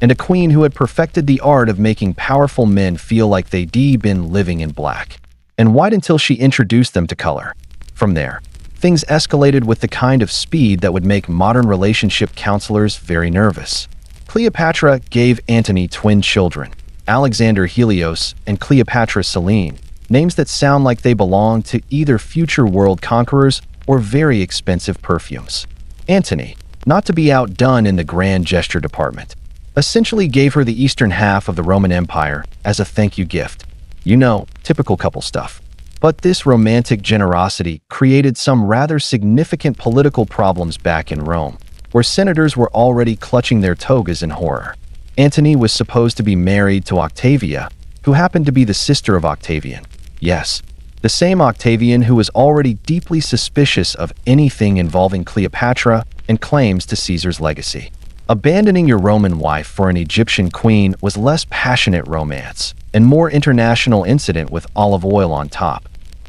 and a queen who had perfected the art of making powerful men feel like they'd been living in black and white until she introduced them to color. From there, things escalated with the kind of speed that would make modern relationship counselors very nervous. Cleopatra gave Antony twin children, Alexander Helios and Cleopatra Selene, names that sound like they belong to either future world conquerors or very expensive perfumes. Antony, not to be outdone in the grand gesture department, essentially gave her the eastern half of the Roman Empire as a thank you gift. You know, typical couple stuff. But this romantic generosity created some rather significant political problems back in Rome, where senators were already clutching their togas in horror. Antony was supposed to be married to Octavia, who happened to be the sister of Octavian. Yes, the same Octavian who was already deeply suspicious of anything involving Cleopatra and claims to Caesar's legacy. Abandoning your Roman wife for an Egyptian queen was less passionate romance and more international incident with olive oil on top.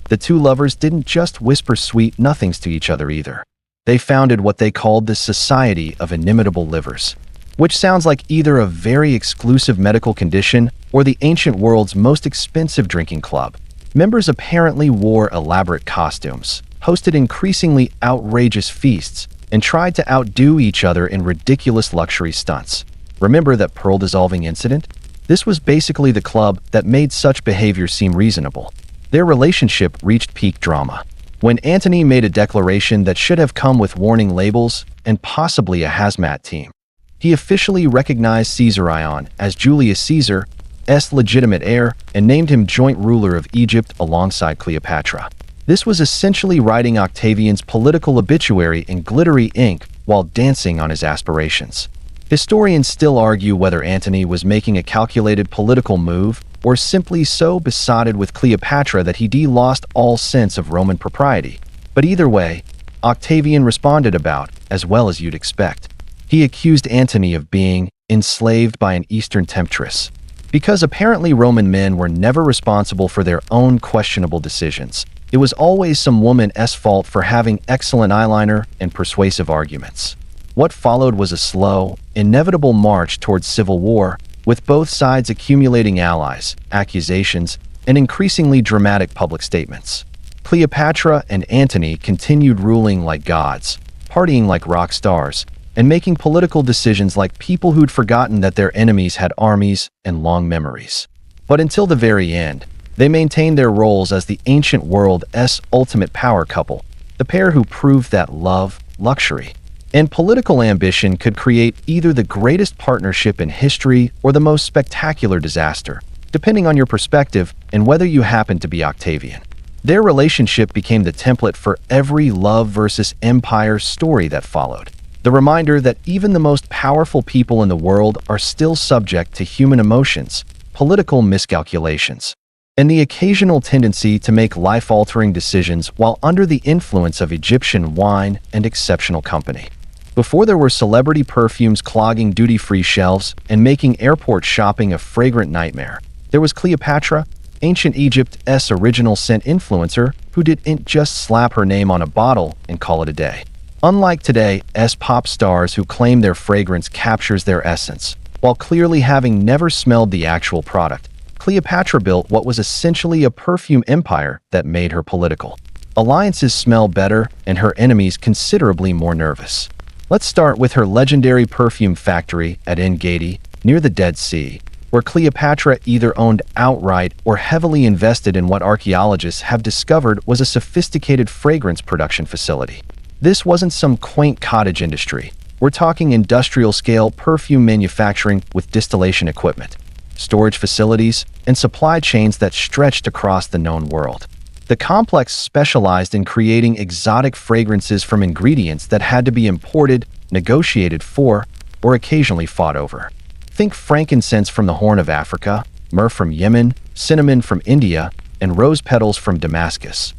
The two lovers didn't just whisper sweet nothings to each other either. They founded what they called the Society of Inimitable Livers, which sounds like either a very exclusive medical condition or the ancient world's most expensive drinking club. Members apparently wore elaborate costumes, hosted increasingly outrageous feasts, and tried to outdo each other in ridiculous luxury stunts. Remember that pearl-dissolving incident? This was basically the club that made such behavior seem reasonable. Their relationship reached peak drama when Antony made a declaration that should have come with warning labels and possibly a hazmat team. He officially recognized Caesarion as Julius Caesar's legitimate heir and named him joint ruler of Egypt alongside Cleopatra. This was essentially writing Octavian's political obituary in glittery ink while dancing on his aspirations. Historians still argue whether Antony was making a calculated political move or simply so besotted with Cleopatra that he lost all sense of Roman propriety. But either way, Octavian responded about as well as you'd expect. He accused Antony of being enslaved by an Eastern temptress, because apparently Roman men were never responsible for their own questionable decisions. It was always some woman's fault for having excellent eyeliner and persuasive arguments. What followed was a slow, inevitable march towards civil war, with both sides accumulating allies, accusations, and increasingly dramatic public statements. Cleopatra and Antony continued ruling like gods, partying like rock stars, and making political decisions like people who'd forgotten that their enemies had armies and long memories. But until the very end, they maintained their roles as the ancient world's ultimate power couple, the pair who proved that love, luxury, and political ambition could create either the greatest partnership in history or the most spectacular disaster, depending on your perspective and whether you happen to be Octavian. Their relationship became the template for every love versus empire story that followed. The reminder that even the most powerful people in the world are still subject to human emotions, political miscalculations, and the occasional tendency to make life-altering decisions while under the influence of Egyptian wine and exceptional company. Before there were celebrity perfumes clogging duty-free shelves and making airport shopping a fragrant nightmare, there was Cleopatra, ancient Egypt's original scent influencer who didn't just slap her name on a bottle and call it a day. Unlike today's pop stars who claim their fragrance captures their essence, while clearly having never smelled the actual product, Cleopatra built what was essentially a perfume empire that made her political. Alliances smell better and her enemies considerably more nervous. Let's start with her legendary perfume factory at En-Gedi, near the Dead Sea, where Cleopatra either owned outright or heavily invested in what archaeologists have discovered was a sophisticated fragrance production facility. This wasn't some quaint cottage industry. We're talking industrial-scale perfume manufacturing with distillation equipment, storage facilities, and supply chains that stretched across the known world. The complex specialized in creating exotic fragrances from ingredients that had to be imported, negotiated for, or occasionally fought over. Think frankincense from the Horn of Africa, myrrh from Yemen, cinnamon from India, and rose petals from Damascus.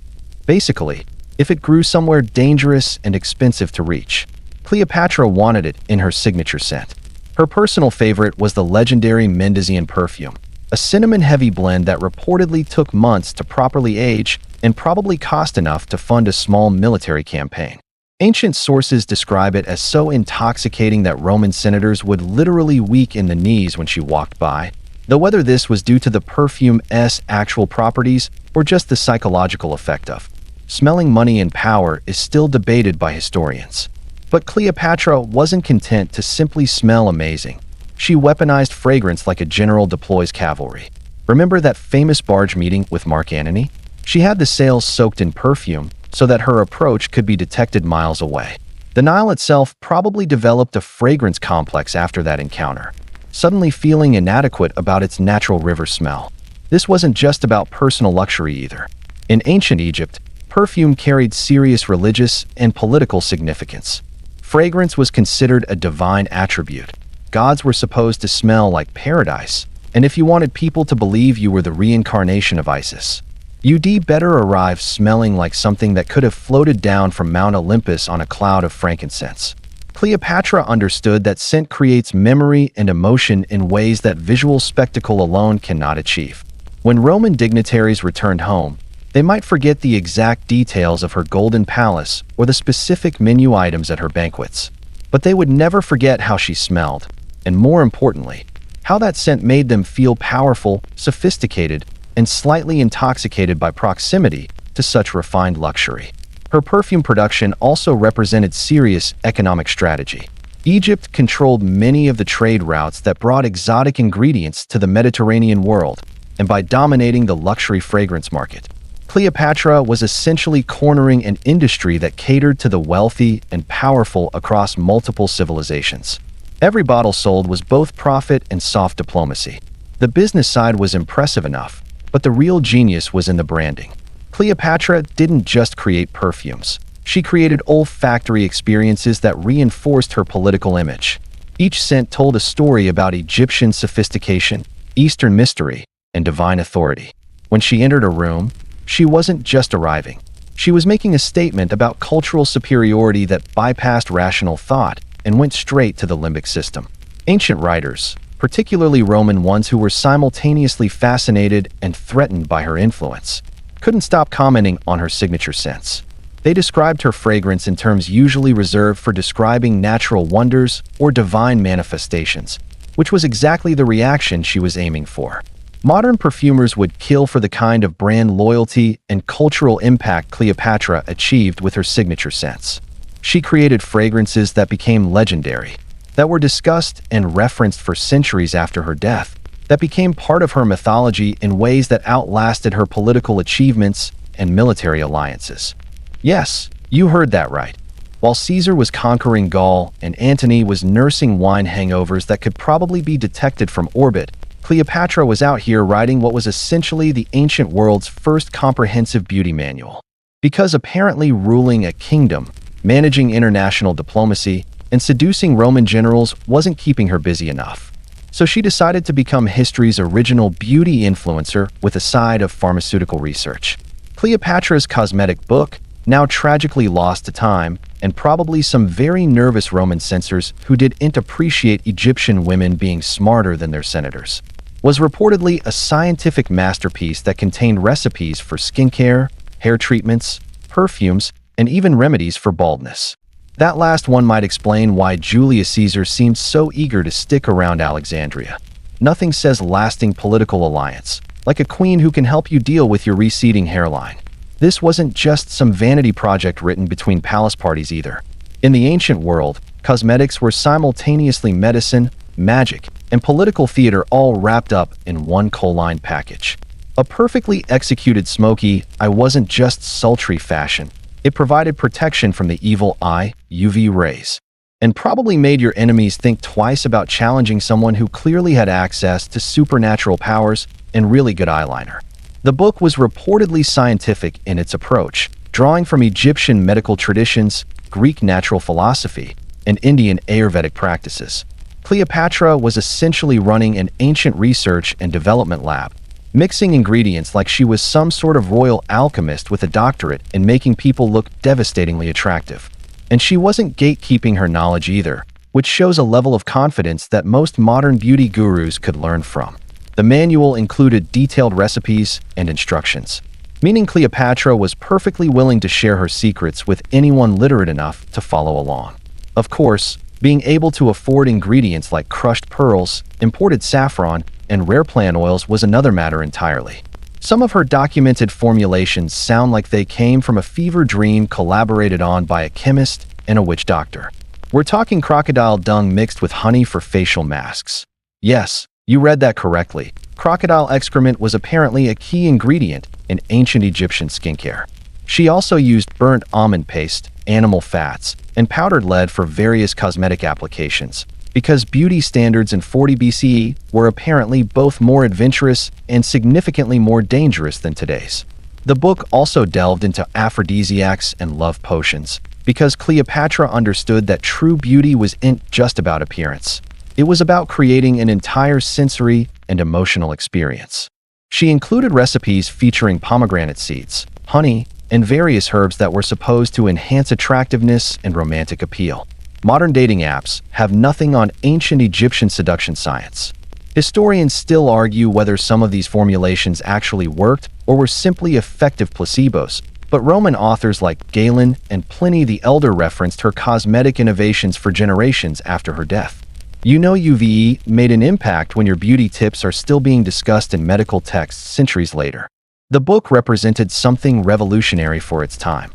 Basically, if it grew somewhere dangerous and expensive to reach, Cleopatra wanted it in her signature scent. Her personal favorite was the legendary Mendesian perfume, a cinnamon-heavy blend that reportedly took months to properly age and probably cost enough to fund a small military campaign. Ancient sources describe it as so intoxicating that Roman senators would literally weak in the knees when she walked by, though whether this was due to the perfume's actual properties or just the psychological effect of smelling money and power is still debated by historians. But Cleopatra wasn't content to simply smell amazing. She weaponized fragrance like a general deploys cavalry. Remember that famous barge meeting with Mark Antony? She had the sails soaked in perfume so that her approach could be detected miles away. The Nile itself probably developed a fragrance complex after that encounter, suddenly feeling inadequate about its natural river smell. This wasn't just about personal luxury either. In ancient Egypt, perfume carried serious religious and political significance. Fragrance was considered a divine attribute. Gods were supposed to smell like paradise, and if you wanted people to believe you were the reincarnation of Isis, you'd better arrive smelling like something that could have floated down from Mount Olympus on a cloud of frankincense. Cleopatra understood that scent creates memory and emotion in ways that visual spectacle alone cannot achieve. When Roman dignitaries returned home, they might forget the exact details of her golden palace or the specific menu items at her banquets, but they would never forget how she smelled, and more importantly, how that scent made them feel powerful, sophisticated, and slightly intoxicated by proximity to such refined luxury. Her perfume production also represented serious economic strategy. Egypt controlled many of the trade routes that brought exotic ingredients to the Mediterranean world, and by dominating the luxury fragrance market, Cleopatra was essentially cornering an industry that catered to the wealthy and powerful across multiple civilizations. Every bottle sold was both profit and soft diplomacy. The business side was impressive enough, but the real genius was in the branding. Cleopatra didn't just create perfumes. She created olfactory experiences that reinforced her political image. Each scent told a story about Egyptian sophistication, Eastern mystery, and divine authority. When she entered a room, she wasn't just arriving. She was making a statement about cultural superiority that bypassed rational thought and went straight to the limbic system. Ancient writers, particularly Roman ones who were simultaneously fascinated and threatened by her influence, couldn't stop commenting on her signature scents. They described her fragrance in terms usually reserved for describing natural wonders or divine manifestations, which was exactly the reaction she was aiming for. Modern perfumers would kill for the kind of brand loyalty and cultural impact Cleopatra achieved with her signature scents. She created fragrances that became legendary, that were discussed and referenced for centuries after her death, that became part of her mythology in ways that outlasted her political achievements and military alliances. Yes, you heard that right. While Caesar was conquering Gaul and Antony was nursing wine hangovers that could probably be detected from orbit, Cleopatra was out here writing what was essentially the ancient world's first comprehensive beauty manual. Because apparently ruling a kingdom, managing international diplomacy, and seducing Roman generals wasn't keeping her busy enough. So she decided to become history's original beauty influencer with a side of pharmaceutical research. Cleopatra's cosmetic book, now tragically lost to time, and probably some very nervous Roman censors who didn't appreciate Egyptian women being smarter than their senators. was reportedly a scientific masterpiece that contained recipes for skincare, hair treatments, perfumes, and even remedies for baldness. That last one might explain why Julius Caesar seemed so eager to stick around Alexandria. Nothing says lasting political alliance, like a queen who can help you deal with your receding hairline. This wasn't just some vanity project written between palace parties either. In the ancient world, cosmetics were simultaneously medicine, magic, and political theater all wrapped up in one choline package. A perfectly executed smoky eye wasn't just sultry fashion. It provided protection from the evil eye, UV rays, and probably made your enemies think twice about challenging someone who clearly had access to supernatural powers and really good eyeliner. The book was reportedly scientific in its approach, drawing from Egyptian medical traditions, Greek natural philosophy, and Indian Ayurvedic practices. Cleopatra was essentially running an ancient research and development lab, mixing ingredients like she was some sort of royal alchemist with a doctorate and making people look devastatingly attractive. And she wasn't gatekeeping her knowledge either, which shows a level of confidence that most modern beauty gurus could learn from. The manual included detailed recipes and instructions, meaning Cleopatra was perfectly willing to share her secrets with anyone literate enough to follow along. Of course, being able to afford ingredients like crushed pearls, imported saffron, and rare plant oils was another matter entirely. Some of her documented formulations sound like they came from a fever dream collaborated on by a chemist and a witch doctor. We're talking crocodile dung mixed with honey for facial masks. Yes, you read that correctly. Crocodile excrement was apparently a key ingredient in ancient Egyptian skincare. She also used burnt almond paste, animal fats, and powdered lead for various cosmetic applications, because beauty standards in 40 BCE were apparently both more adventurous and significantly more dangerous than today's. The book also delved into aphrodisiacs and love potions, because Cleopatra understood that true beauty wasn't just about appearance. It was about creating an entire sensory and emotional experience. She included recipes featuring pomegranate seeds, honey, and various herbs that were supposed to enhance attractiveness and romantic appeal. Modern dating apps have nothing on ancient Egyptian seduction science. Historians still argue whether some of these formulations actually worked or were simply effective placebos, but Roman authors like Galen and Pliny the Elder referenced her cosmetic innovations for generations after her death. You know UVE made an impact when your beauty tips are still being discussed in medical texts centuries later. The book represented something revolutionary for its time.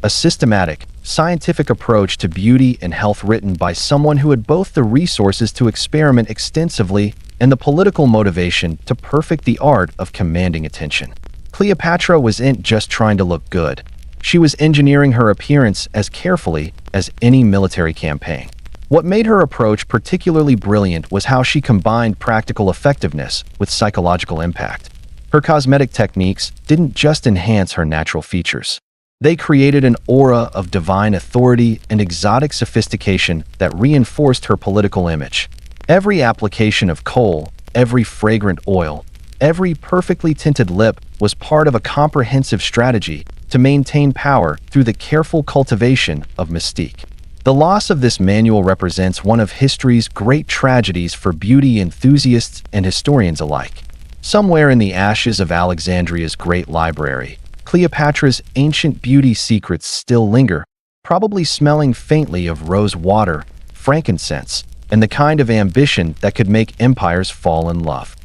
A systematic, scientific approach to beauty and health written by someone who had both the resources to experiment extensively and the political motivation to perfect the art of commanding attention. Cleopatra wasn't just trying to look good. She was engineering her appearance as carefully as any military campaign. What made her approach particularly brilliant was how she combined practical effectiveness with psychological impact. Her cosmetic techniques didn't just enhance her natural features. They created an aura of divine authority and exotic sophistication that reinforced her political image. Every application of kohl, every fragrant oil, every perfectly tinted lip was part of a comprehensive strategy to maintain power through the careful cultivation of mystique. The loss of this manual represents one of history's great tragedies for beauty enthusiasts and historians alike. Somewhere in the ashes of Alexandria's great library, Cleopatra's ancient beauty secrets still linger, probably smelling faintly of rose water, frankincense, and the kind of ambition that could make empires fall in love.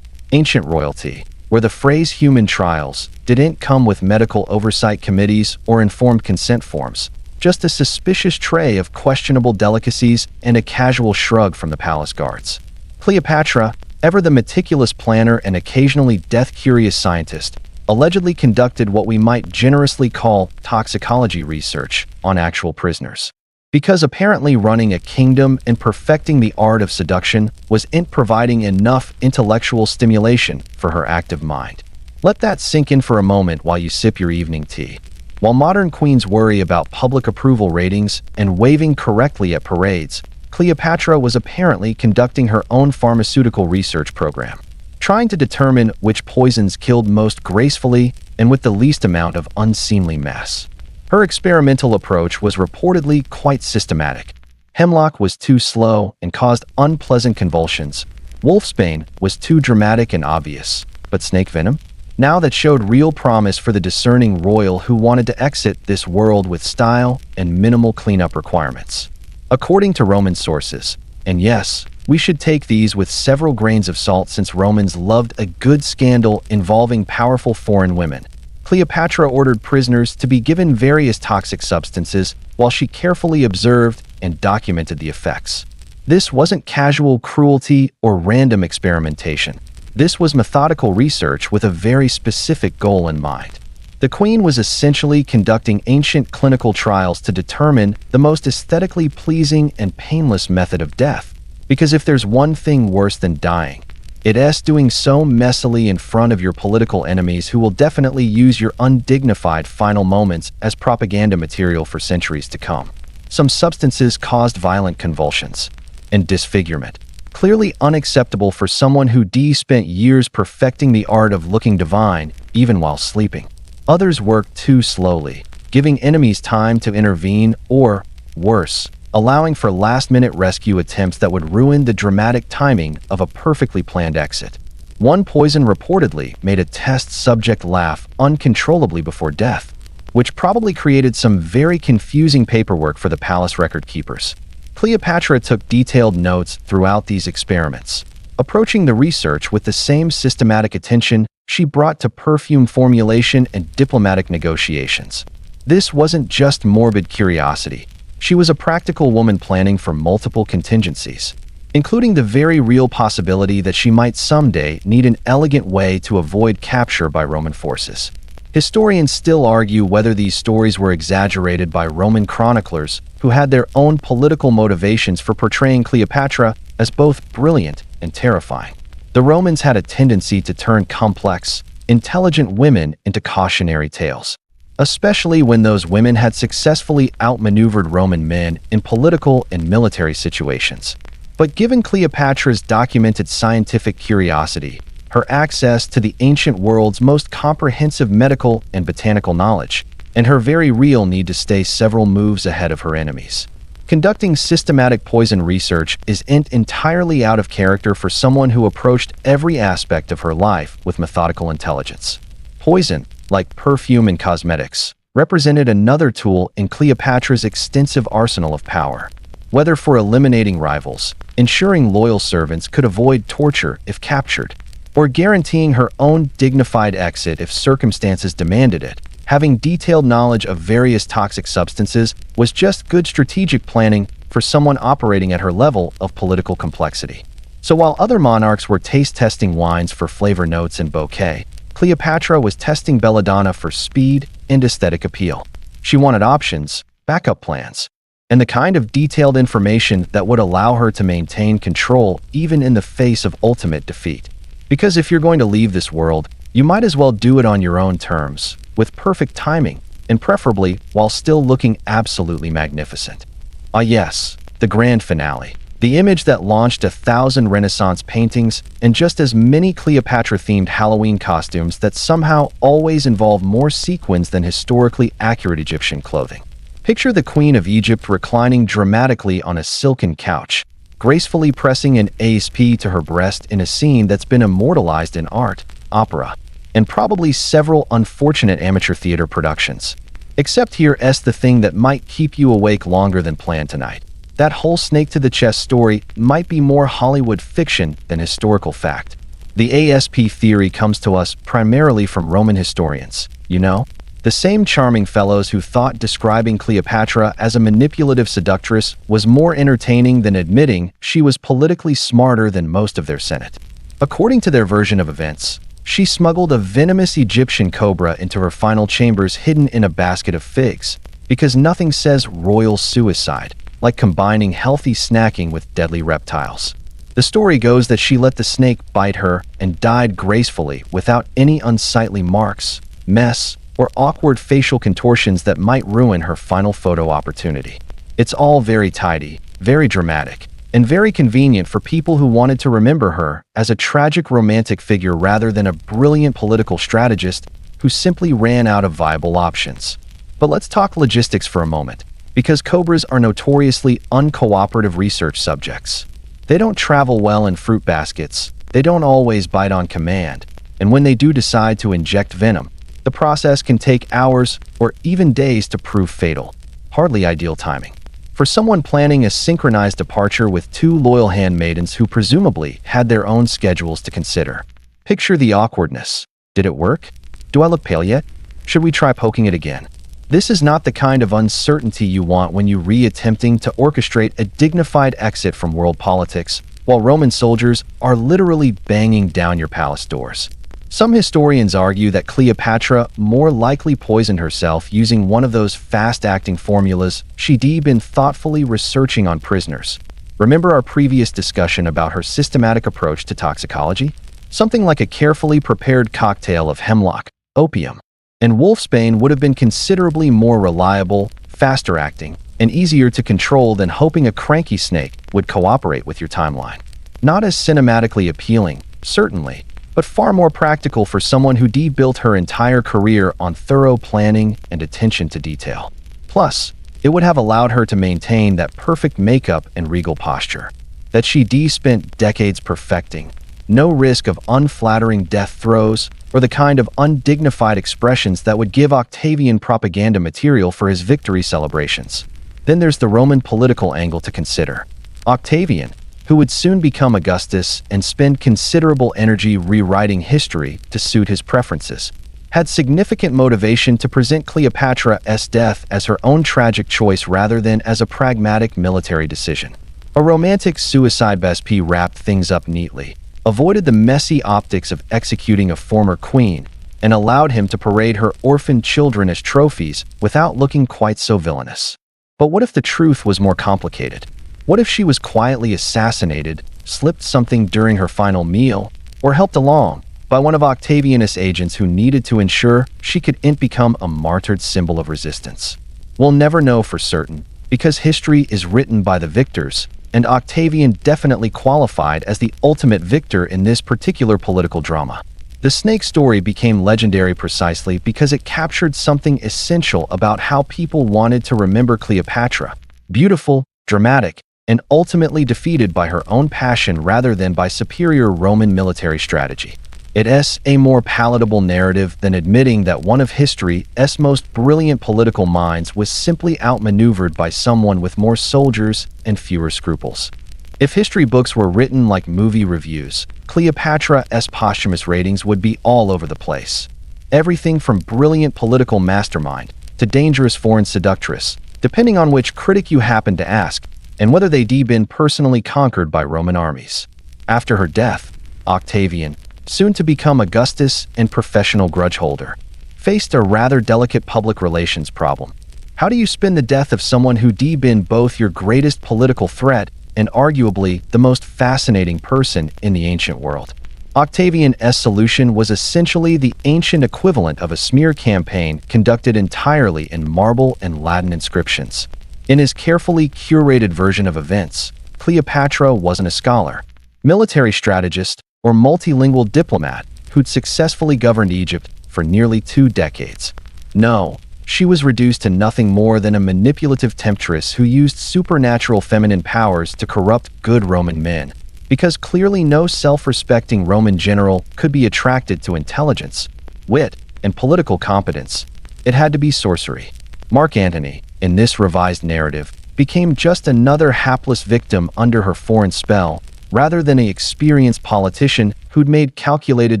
Ancient royalty, where the phrase human trials didn't come with medical oversight committees or informed consent forms, just a suspicious tray of questionable delicacies and a casual shrug from the palace guards. Cleopatra, ever the meticulous planner and occasionally death-curious scientist, allegedly conducted what we might generously call toxicology research on actual prisoners. Because apparently running a kingdom and perfecting the art of seduction wasn't providing enough intellectual stimulation for her active mind. Let that sink in for a moment while you sip your evening tea. While modern queens worry about public approval ratings and waving correctly at parades, Cleopatra was apparently conducting her own pharmaceutical research program, trying to determine which poisons killed most gracefully and with the least amount of unseemly mess. Her experimental approach was reportedly quite systematic. Hemlock was too slow and caused unpleasant convulsions, Wolfsbane was too dramatic and obvious, but snake venom? Now that showed real promise for the discerning royal who wanted to exit this world with style and minimal cleanup requirements. According to Roman sources, and yes, we should take these with several grains of salt since Romans loved a good scandal involving powerful foreign women, Cleopatra ordered prisoners to be given various toxic substances while she carefully observed and documented the effects. This wasn't casual cruelty or random experimentation. This was methodical research with a very specific goal in mind. The queen was essentially conducting ancient clinical trials to determine the most aesthetically pleasing and painless method of death. Because if there's one thing worse than dying, it's doing so messily in front of your political enemies who will definitely use your undignified final moments as propaganda material for centuries to come. Some substances caused violent convulsions and disfigurement, clearly unacceptable for someone who spent years perfecting the art of looking divine even while sleeping. Others worked too slowly, giving enemies time to intervene or, worse, allowing for last-minute rescue attempts that would ruin the dramatic timing of a perfectly planned exit. One poison reportedly made a test subject laugh uncontrollably before death, which probably created some very confusing paperwork for the palace record keepers. Cleopatra took detailed notes throughout these experiments, approaching the research with the same systematic attention she brought to perfume formulation and diplomatic negotiations. This wasn't just morbid curiosity. She was a practical woman planning for multiple contingencies, including the very real possibility that she might someday need an elegant way to avoid capture by Roman forces. Historians still argue whether these stories were exaggerated by Roman chroniclers who had their own political motivations for portraying Cleopatra as both brilliant and terrifying. The Romans had a tendency to turn complex, intelligent women into cautionary tales, especially when those women had successfully outmaneuvered Roman men in political and military situations. But given Cleopatra's documented scientific curiosity, her access to the ancient world's most comprehensive medical and botanical knowledge, and her very real need to stay several moves ahead of her enemies, conducting systematic poison research isn't entirely out of character for someone who approached every aspect of her life with methodical intelligence. Poison, like perfume and cosmetics, represented another tool in Cleopatra's extensive arsenal of power. Whether for eliminating rivals, ensuring loyal servants could avoid torture if captured, or guaranteeing her own dignified exit if circumstances demanded it, having detailed knowledge of various toxic substances was just good strategic planning for someone operating at her level of political complexity. So while other monarchs were taste-testing wines for flavor notes and bouquet, Cleopatra was testing belladonna for speed and aesthetic appeal. She wanted options, backup plans, and the kind of detailed information that would allow her to maintain control even in the face of ultimate defeat. Because if you're going to leave this world, you might as well do it on your own terms, with perfect timing, and preferably while still looking absolutely magnificent. Ah yes, the grand finale. The image that launched 1,000 Renaissance paintings and just as many Cleopatra-themed Halloween costumes that somehow always involve more sequins than historically accurate Egyptian clothing. Picture the Queen of Egypt reclining dramatically on a silken couch, gracefully pressing an ASP to her breast in a scene that's been immortalized in art, opera, and probably several unfortunate amateur theater productions. Except here's the thing that might keep you awake longer than planned tonight. That whole snake-to-the-chest story might be more Hollywood fiction than historical fact. The ASP theory comes to us primarily from Roman historians, the same charming fellows who thought describing Cleopatra as a manipulative seductress was more entertaining than admitting she was politically smarter than most of their Senate. According to their version of events, she smuggled a venomous Egyptian cobra into her final chambers hidden in a basket of figs, because nothing says royal suicide like combining healthy snacking with deadly reptiles. The story goes that she let the snake bite her and died gracefully without any unsightly marks, mess, or awkward facial contortions that might ruin her final photo opportunity. It's all very tidy, very dramatic, and very convenient for people who wanted to remember her as a tragic romantic figure rather than a brilliant political strategist who simply ran out of viable options. But let's talk logistics for a moment, because cobras are notoriously uncooperative research subjects. They don't travel well in fruit baskets, they don't always bite on command, and when they do decide to inject venom, the process can take hours or even days to prove fatal. Hardly ideal timing for someone planning a synchronized departure with two loyal handmaidens who presumably had their own schedules to consider. Picture the awkwardness. Did it work? Do I look pale yet? Should we try poking it again? This is not the kind of uncertainty you want when you re-attempting to orchestrate a dignified exit from world politics, while Roman soldiers are literally banging down your palace doors. Some historians argue that Cleopatra more likely poisoned herself using one of those fast-acting formulas she'd been thoughtfully researching on prisoners. Remember our previous discussion about her systematic approach to toxicology? Something like a carefully prepared cocktail of hemlock, opium, and wolfsbane would have been considerably more reliable, faster-acting, and easier to control than hoping a cranky snake would cooperate with your timeline. Not as cinematically appealing, certainly, but far more practical for someone who built her entire career on thorough planning and attention to detail. Plus, it would have allowed her to maintain that perfect makeup and regal posture that she spent decades perfecting. No risk of unflattering death throes or the kind of undignified expressions that would give Octavian propaganda material for his victory celebrations. Then there's the Roman political angle to consider. Octavian, who would soon become Augustus and spend considerable energy rewriting history to suit his preferences, had significant motivation to present Cleopatra's death as her own tragic choice rather than as a pragmatic military decision. A romantic suicide Besp wrapped things up neatly, avoided the messy optics of executing a former queen, and allowed him to parade her orphaned children as trophies without looking quite so villainous. But what if the truth was more complicated? What if she was quietly assassinated, slipped something during her final meal, or helped along by one of Octavianus' agents who needed to ensure she could become a martyred symbol of resistance? We'll never know for certain, because history is written by the victors, and Octavian definitely qualified as the ultimate victor in this particular political drama. The snake story became legendary precisely because it captured something essential about how people wanted to remember Cleopatra: beautiful, dramatic, and ultimately defeated by her own passion rather than by superior Roman military strategy. It is a more palatable narrative than admitting that one of history's most brilliant political minds was simply outmaneuvered by someone with more soldiers and fewer scruples. If history books were written like movie reviews, Cleopatra's posthumous ratings would be all over the place. Everything from brilliant political mastermind to dangerous foreign seductress, depending on which critic you happen to ask, and whether they'd been personally conquered by Roman armies. After her death, Octavian, soon to become Augustus and professional grudge holder, faced a rather delicate public relations problem. How do you spin the death of someone who'd been both your greatest political threat and arguably the most fascinating person in the ancient world? Octavian's solution was essentially the ancient equivalent of a smear campaign conducted entirely in marble and Latin inscriptions. In his carefully curated version of events, Cleopatra wasn't a scholar, military strategist, or multilingual diplomat who'd successfully governed Egypt for nearly 2 decades. No, she was reduced to nothing more than a manipulative temptress who used supernatural feminine powers to corrupt good Roman men, because clearly no self-respecting Roman general could be attracted to intelligence, wit, and political competence. It had to be sorcery. Mark Antony, in this revised narrative, became just another hapless victim under her foreign spell, rather than an experienced politician who'd made calculated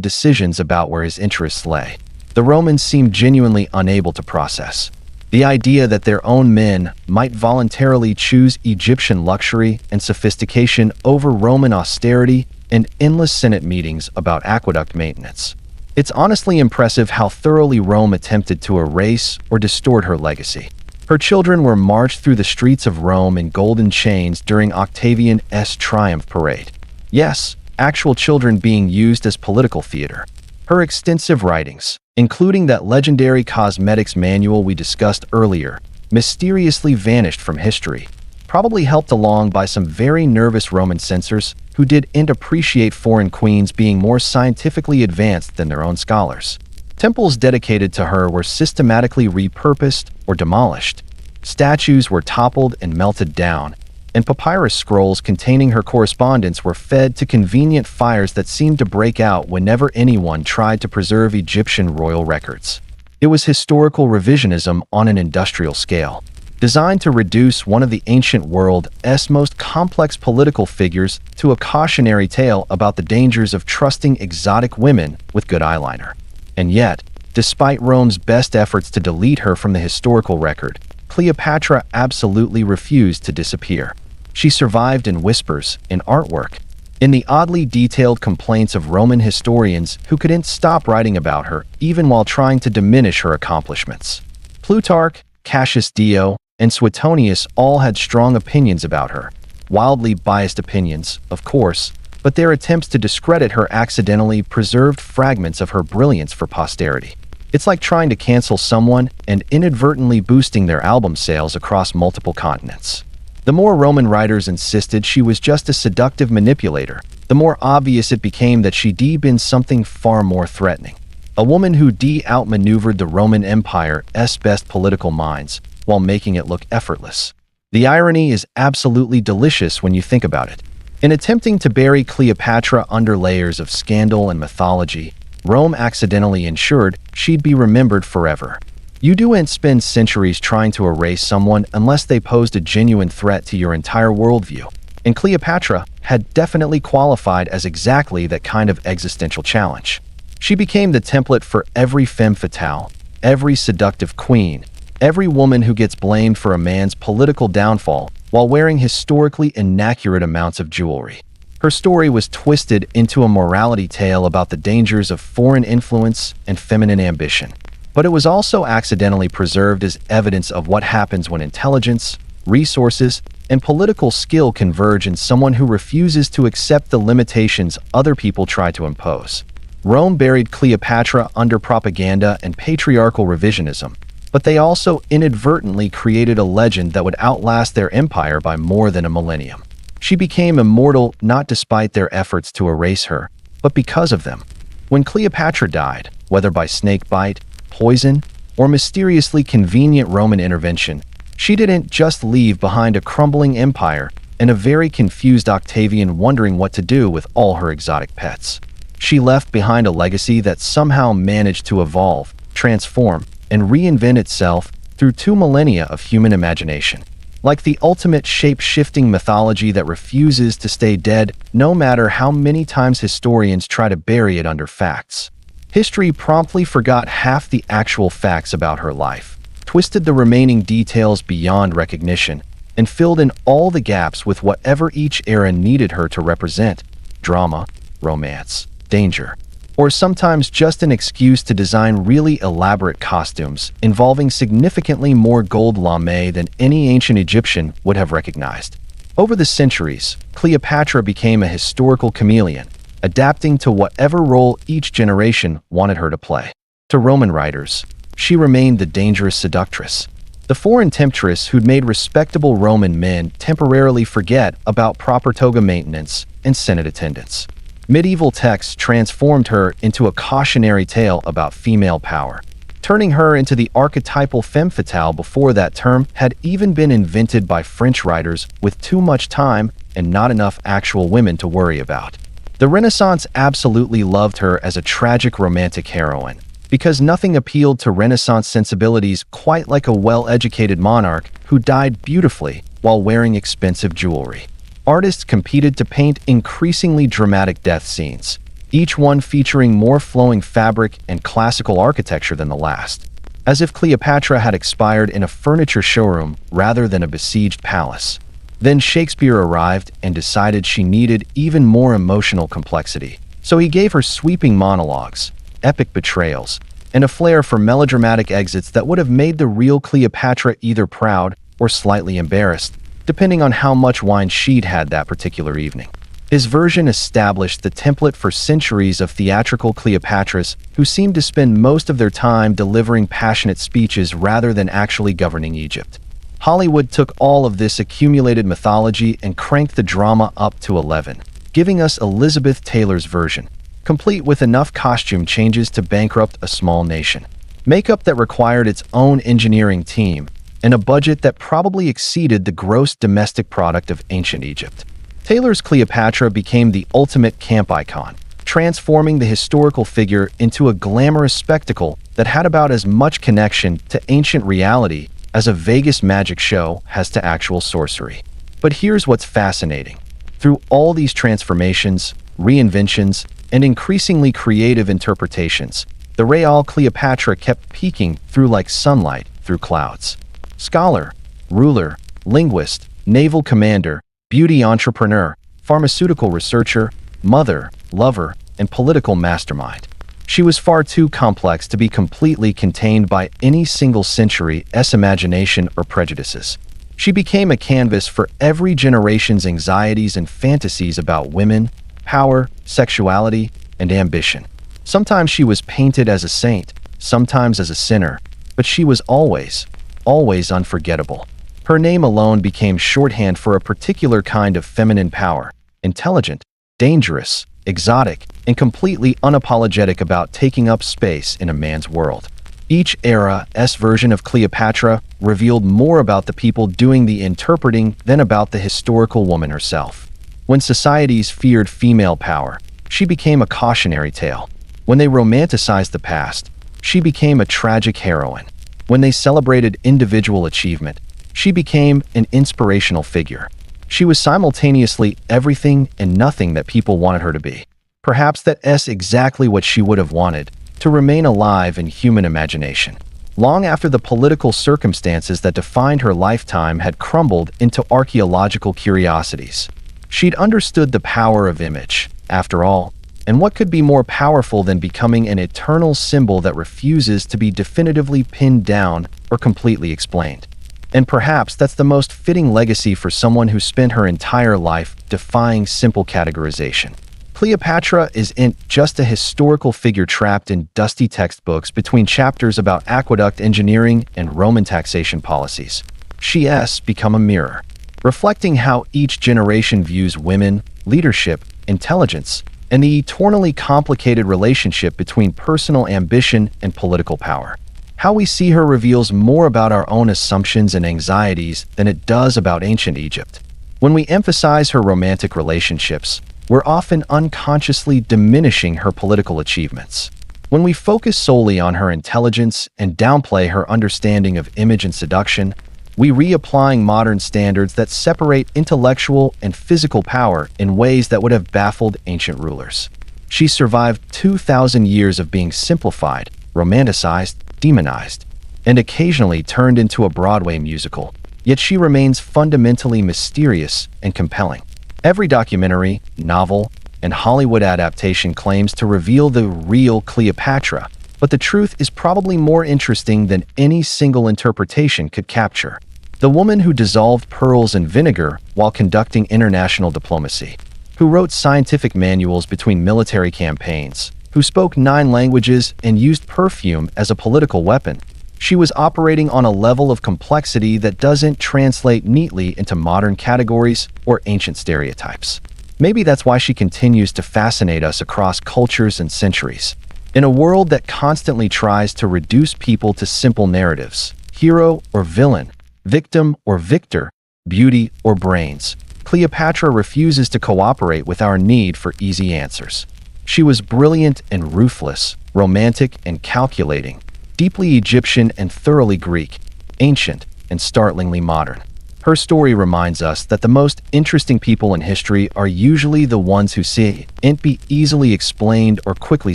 decisions about where his interests lay. The Romans seemed genuinely unable to process the idea that their own men might voluntarily choose Egyptian luxury and sophistication over Roman austerity and endless Senate meetings about aqueduct maintenance. It's honestly impressive how thoroughly Rome attempted to erase or distort her legacy. Her children were marched through the streets of Rome in golden chains during Octavian's triumph parade. Yes, actual children being used as political theater. Her extensive writings, including that legendary cosmetics manual we discussed earlier, mysteriously vanished from history, probably helped along by some very nervous Roman censors who didn't appreciate foreign queens being more scientifically advanced than their own scholars. Temples dedicated to her were systematically repurposed or demolished. Statues were toppled and melted down, and papyrus scrolls containing her correspondence were fed to convenient fires that seemed to break out whenever anyone tried to preserve Egyptian royal records. It was historical revisionism on an industrial scale, designed to reduce one of the ancient world's most complex political figures to a cautionary tale about the dangers of trusting exotic women with good eyeliner. And yet, despite Rome's best efforts to delete her from the historical record, Cleopatra absolutely refused to disappear. She survived in whispers, in artwork, in the oddly detailed complaints of Roman historians who couldn't stop writing about her even while trying to diminish her accomplishments. Plutarch, Cassius Dio, and Suetonius all had strong opinions about her. Wildly biased opinions, of course, but their attempts to discredit her accidentally preserved fragments of her brilliance for posterity. It's like trying to cancel someone and inadvertently boosting their album sales across multiple continents. The more Roman writers insisted she was just a seductive manipulator, the more obvious it became that she'd been something far more threatening. A woman who outmaneuvered the Roman Empire's best political minds while making it look effortless. The irony is absolutely delicious when you think about it. In attempting to bury Cleopatra under layers of scandal and mythology, Rome accidentally ensured she'd be remembered forever. You don't spend centuries trying to erase someone unless they posed a genuine threat to your entire worldview. And Cleopatra had definitely qualified as exactly that kind of existential challenge. She became the template for every femme fatale, every seductive queen, every woman who gets blamed for a man's political downfall while wearing historically inaccurate amounts of jewelry. Her story was twisted into a morality tale about the dangers of foreign influence and feminine ambition. But it was also accidentally preserved as evidence of what happens when intelligence, resources, and political skill converge in someone who refuses to accept the limitations other people try to impose. Rome buried Cleopatra under propaganda and patriarchal revisionism, but they also inadvertently created a legend that would outlast their empire by more than a millennium. She became immortal not despite their efforts to erase her, but because of them. When Cleopatra died, whether by snake bite, poison, or mysteriously convenient Roman intervention, she didn't just leave behind a crumbling empire and a very confused Octavian wondering what to do with all her exotic pets. She left behind a legacy that somehow managed to evolve, transform, and reinvent itself through 2 millennia of human imagination. Like the ultimate shape-shifting mythology that refuses to stay dead no matter how many times historians try to bury it under facts. History promptly forgot half the actual facts about her life, twisted the remaining details beyond recognition, and filled in all the gaps with whatever each era needed her to represent: drama, romance, danger, or sometimes just an excuse to design really elaborate costumes involving significantly more gold lame than any ancient Egyptian would have recognized. Over the centuries, Cleopatra became a historical chameleon, adapting to whatever role each generation wanted her to play. To Roman writers, she remained the dangerous seductress, the foreign temptress who'd made respectable Roman men temporarily forget about proper toga maintenance and Senate attendance. Medieval texts transformed her into a cautionary tale about female power, turning her into the archetypal femme fatale before that term had even been invented by French writers with too much time and not enough actual women to worry about. The Renaissance absolutely loved her as a tragic romantic heroine, because nothing appealed to Renaissance sensibilities quite like a well-educated monarch who died beautifully while wearing expensive jewelry. Artists competed to paint increasingly dramatic death scenes, each one featuring more flowing fabric and classical architecture than the last, as if Cleopatra had expired in a furniture showroom rather than a besieged palace. Then Shakespeare arrived and decided she needed even more emotional complexity, so he gave her sweeping monologues, epic betrayals, and a flair for melodramatic exits that would have made the real Cleopatra either proud or slightly embarrassed, depending on how much wine she'd had that particular evening. His version established the template for centuries of theatrical Cleopatras who seemed to spend most of their time delivering passionate speeches rather than actually governing Egypt. Hollywood took all of this accumulated mythology and cranked the drama up to 11, giving us Elizabeth Taylor's version, complete with enough costume changes to bankrupt a small nation. Makeup that required its own engineering team, and a budget that probably exceeded the gross domestic product of ancient Egypt. Taylor's Cleopatra became the ultimate camp icon, transforming the historical figure into a glamorous spectacle that had about as much connection to ancient reality as a Vegas magic show has to actual sorcery. But here's what's fascinating. Through all these transformations, reinventions, and increasingly creative interpretations, the real Cleopatra kept peeking through like sunlight through clouds. Scholar, ruler, linguist, naval commander, beauty entrepreneur, pharmaceutical researcher, mother, lover, and political mastermind. She was far too complex to be completely contained by any single century's imagination or prejudices. She became a canvas for every generation's anxieties and fantasies about women, power, sexuality, and ambition. Sometimes she was painted as a saint, sometimes as a sinner, but she was always unforgettable. Her name alone became shorthand for a particular kind of feminine power, intelligent, dangerous, exotic, and completely unapologetic about taking up space in a man's world. Each era's version of Cleopatra revealed more about the people doing the interpreting than about the historical woman herself. When societies feared female power, she became a cautionary tale. When they romanticized the past, she became a tragic heroine. When they celebrated individual achievement, she became an inspirational figure. She was simultaneously everything and nothing that people wanted her to be. Perhaps that's exactly what she would have wanted, to remain alive in human imagination. Long after the political circumstances that defined her lifetime had crumbled into archaeological curiosities. She'd understood the power of image, after all, and what could be more powerful than becoming an eternal symbol that refuses to be definitively pinned down or completely explained. And perhaps that's the most fitting legacy for someone who spent her entire life defying simple categorization. Cleopatra isn't just a historical figure trapped in dusty textbooks between chapters about aqueduct engineering and Roman taxation policies. She's become a mirror, reflecting how each generation views women, leadership, intelligence, and the eternally complicated relationship between personal ambition and political power. How we see her reveals more about our own assumptions and anxieties than it does about ancient Egypt. When we emphasize her romantic relationships, we're often unconsciously diminishing her political achievements. When we focus solely on her intelligence and downplay her understanding of image and seduction, we reapplying modern standards that separate intellectual and physical power in ways that would have baffled ancient rulers. She survived 2,000 years of being simplified, romanticized, demonized, and occasionally turned into a Broadway musical, yet she remains fundamentally mysterious and compelling. Every documentary, novel, and Hollywood adaptation claims to reveal the real Cleopatra, but the truth is probably more interesting than any single interpretation could capture. The woman who dissolved pearls in vinegar while conducting international diplomacy, who wrote scientific manuals between military campaigns, who spoke 9 languages and used perfume as a political weapon. She was operating on a level of complexity that doesn't translate neatly into modern categories or ancient stereotypes. Maybe that's why she continues to fascinate us across cultures and centuries. In a world that constantly tries to reduce people to simple narratives, hero or villain, victim or victor, beauty or brains, Cleopatra refuses to cooperate with our need for easy answers. She was brilliant and ruthless, romantic and calculating, deeply Egyptian and thoroughly Greek, ancient and startlingly modern. Her story reminds us that the most interesting people in history are usually the ones who can't be easily explained or quickly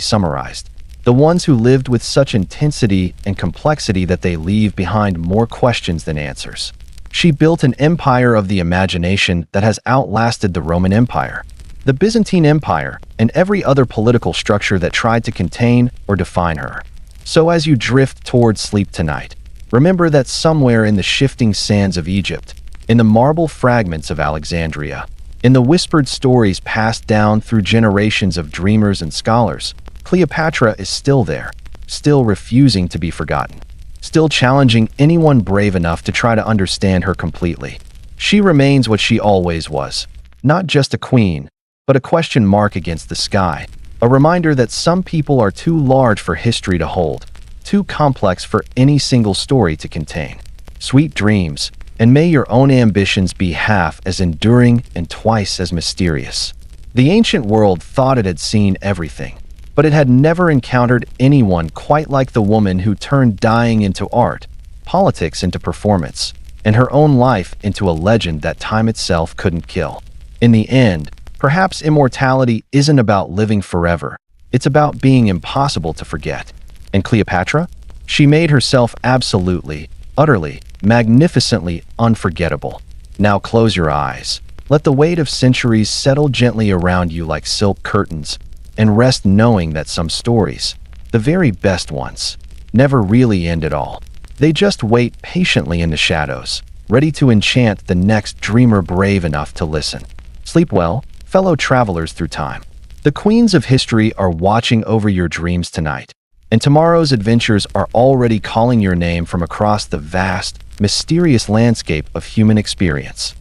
summarized, the ones who lived with such intensity and complexity that they leave behind more questions than answers. She built an empire of the imagination that has outlasted the Roman Empire, the Byzantine Empire, and every other political structure that tried to contain or define her. So as you drift towards sleep tonight, remember that somewhere in the shifting sands of Egypt, in the marble fragments of Alexandria, in the whispered stories passed down through generations of dreamers and scholars, Cleopatra is still there, still refusing to be forgotten, still challenging anyone brave enough to try to understand her completely. She remains what she always was, not just a queen, but a question mark against the sky, a reminder that some people are too large for history to hold, too complex for any single story to contain. Sweet dreams, and may your own ambitions be half as enduring and twice as mysterious. The ancient world thought it had seen everything, but it had never encountered anyone quite like the woman who turned dying into art, politics into performance, and her own life into a legend that time itself couldn't kill. In the end, perhaps immortality isn't about living forever. It's about being impossible to forget. And Cleopatra? She made herself absolutely, utterly, magnificently unforgettable. Now close your eyes. Let the weight of centuries settle gently around you like silk curtains, and rest knowing that some stories, the very best ones, never really end at all. They just wait patiently in the shadows, ready to enchant the next dreamer brave enough to listen. Sleep well, fellow travelers through time. The queens of history are watching over your dreams tonight, and tomorrow's adventures are already calling your name from across the vast, mysterious landscape of human experience.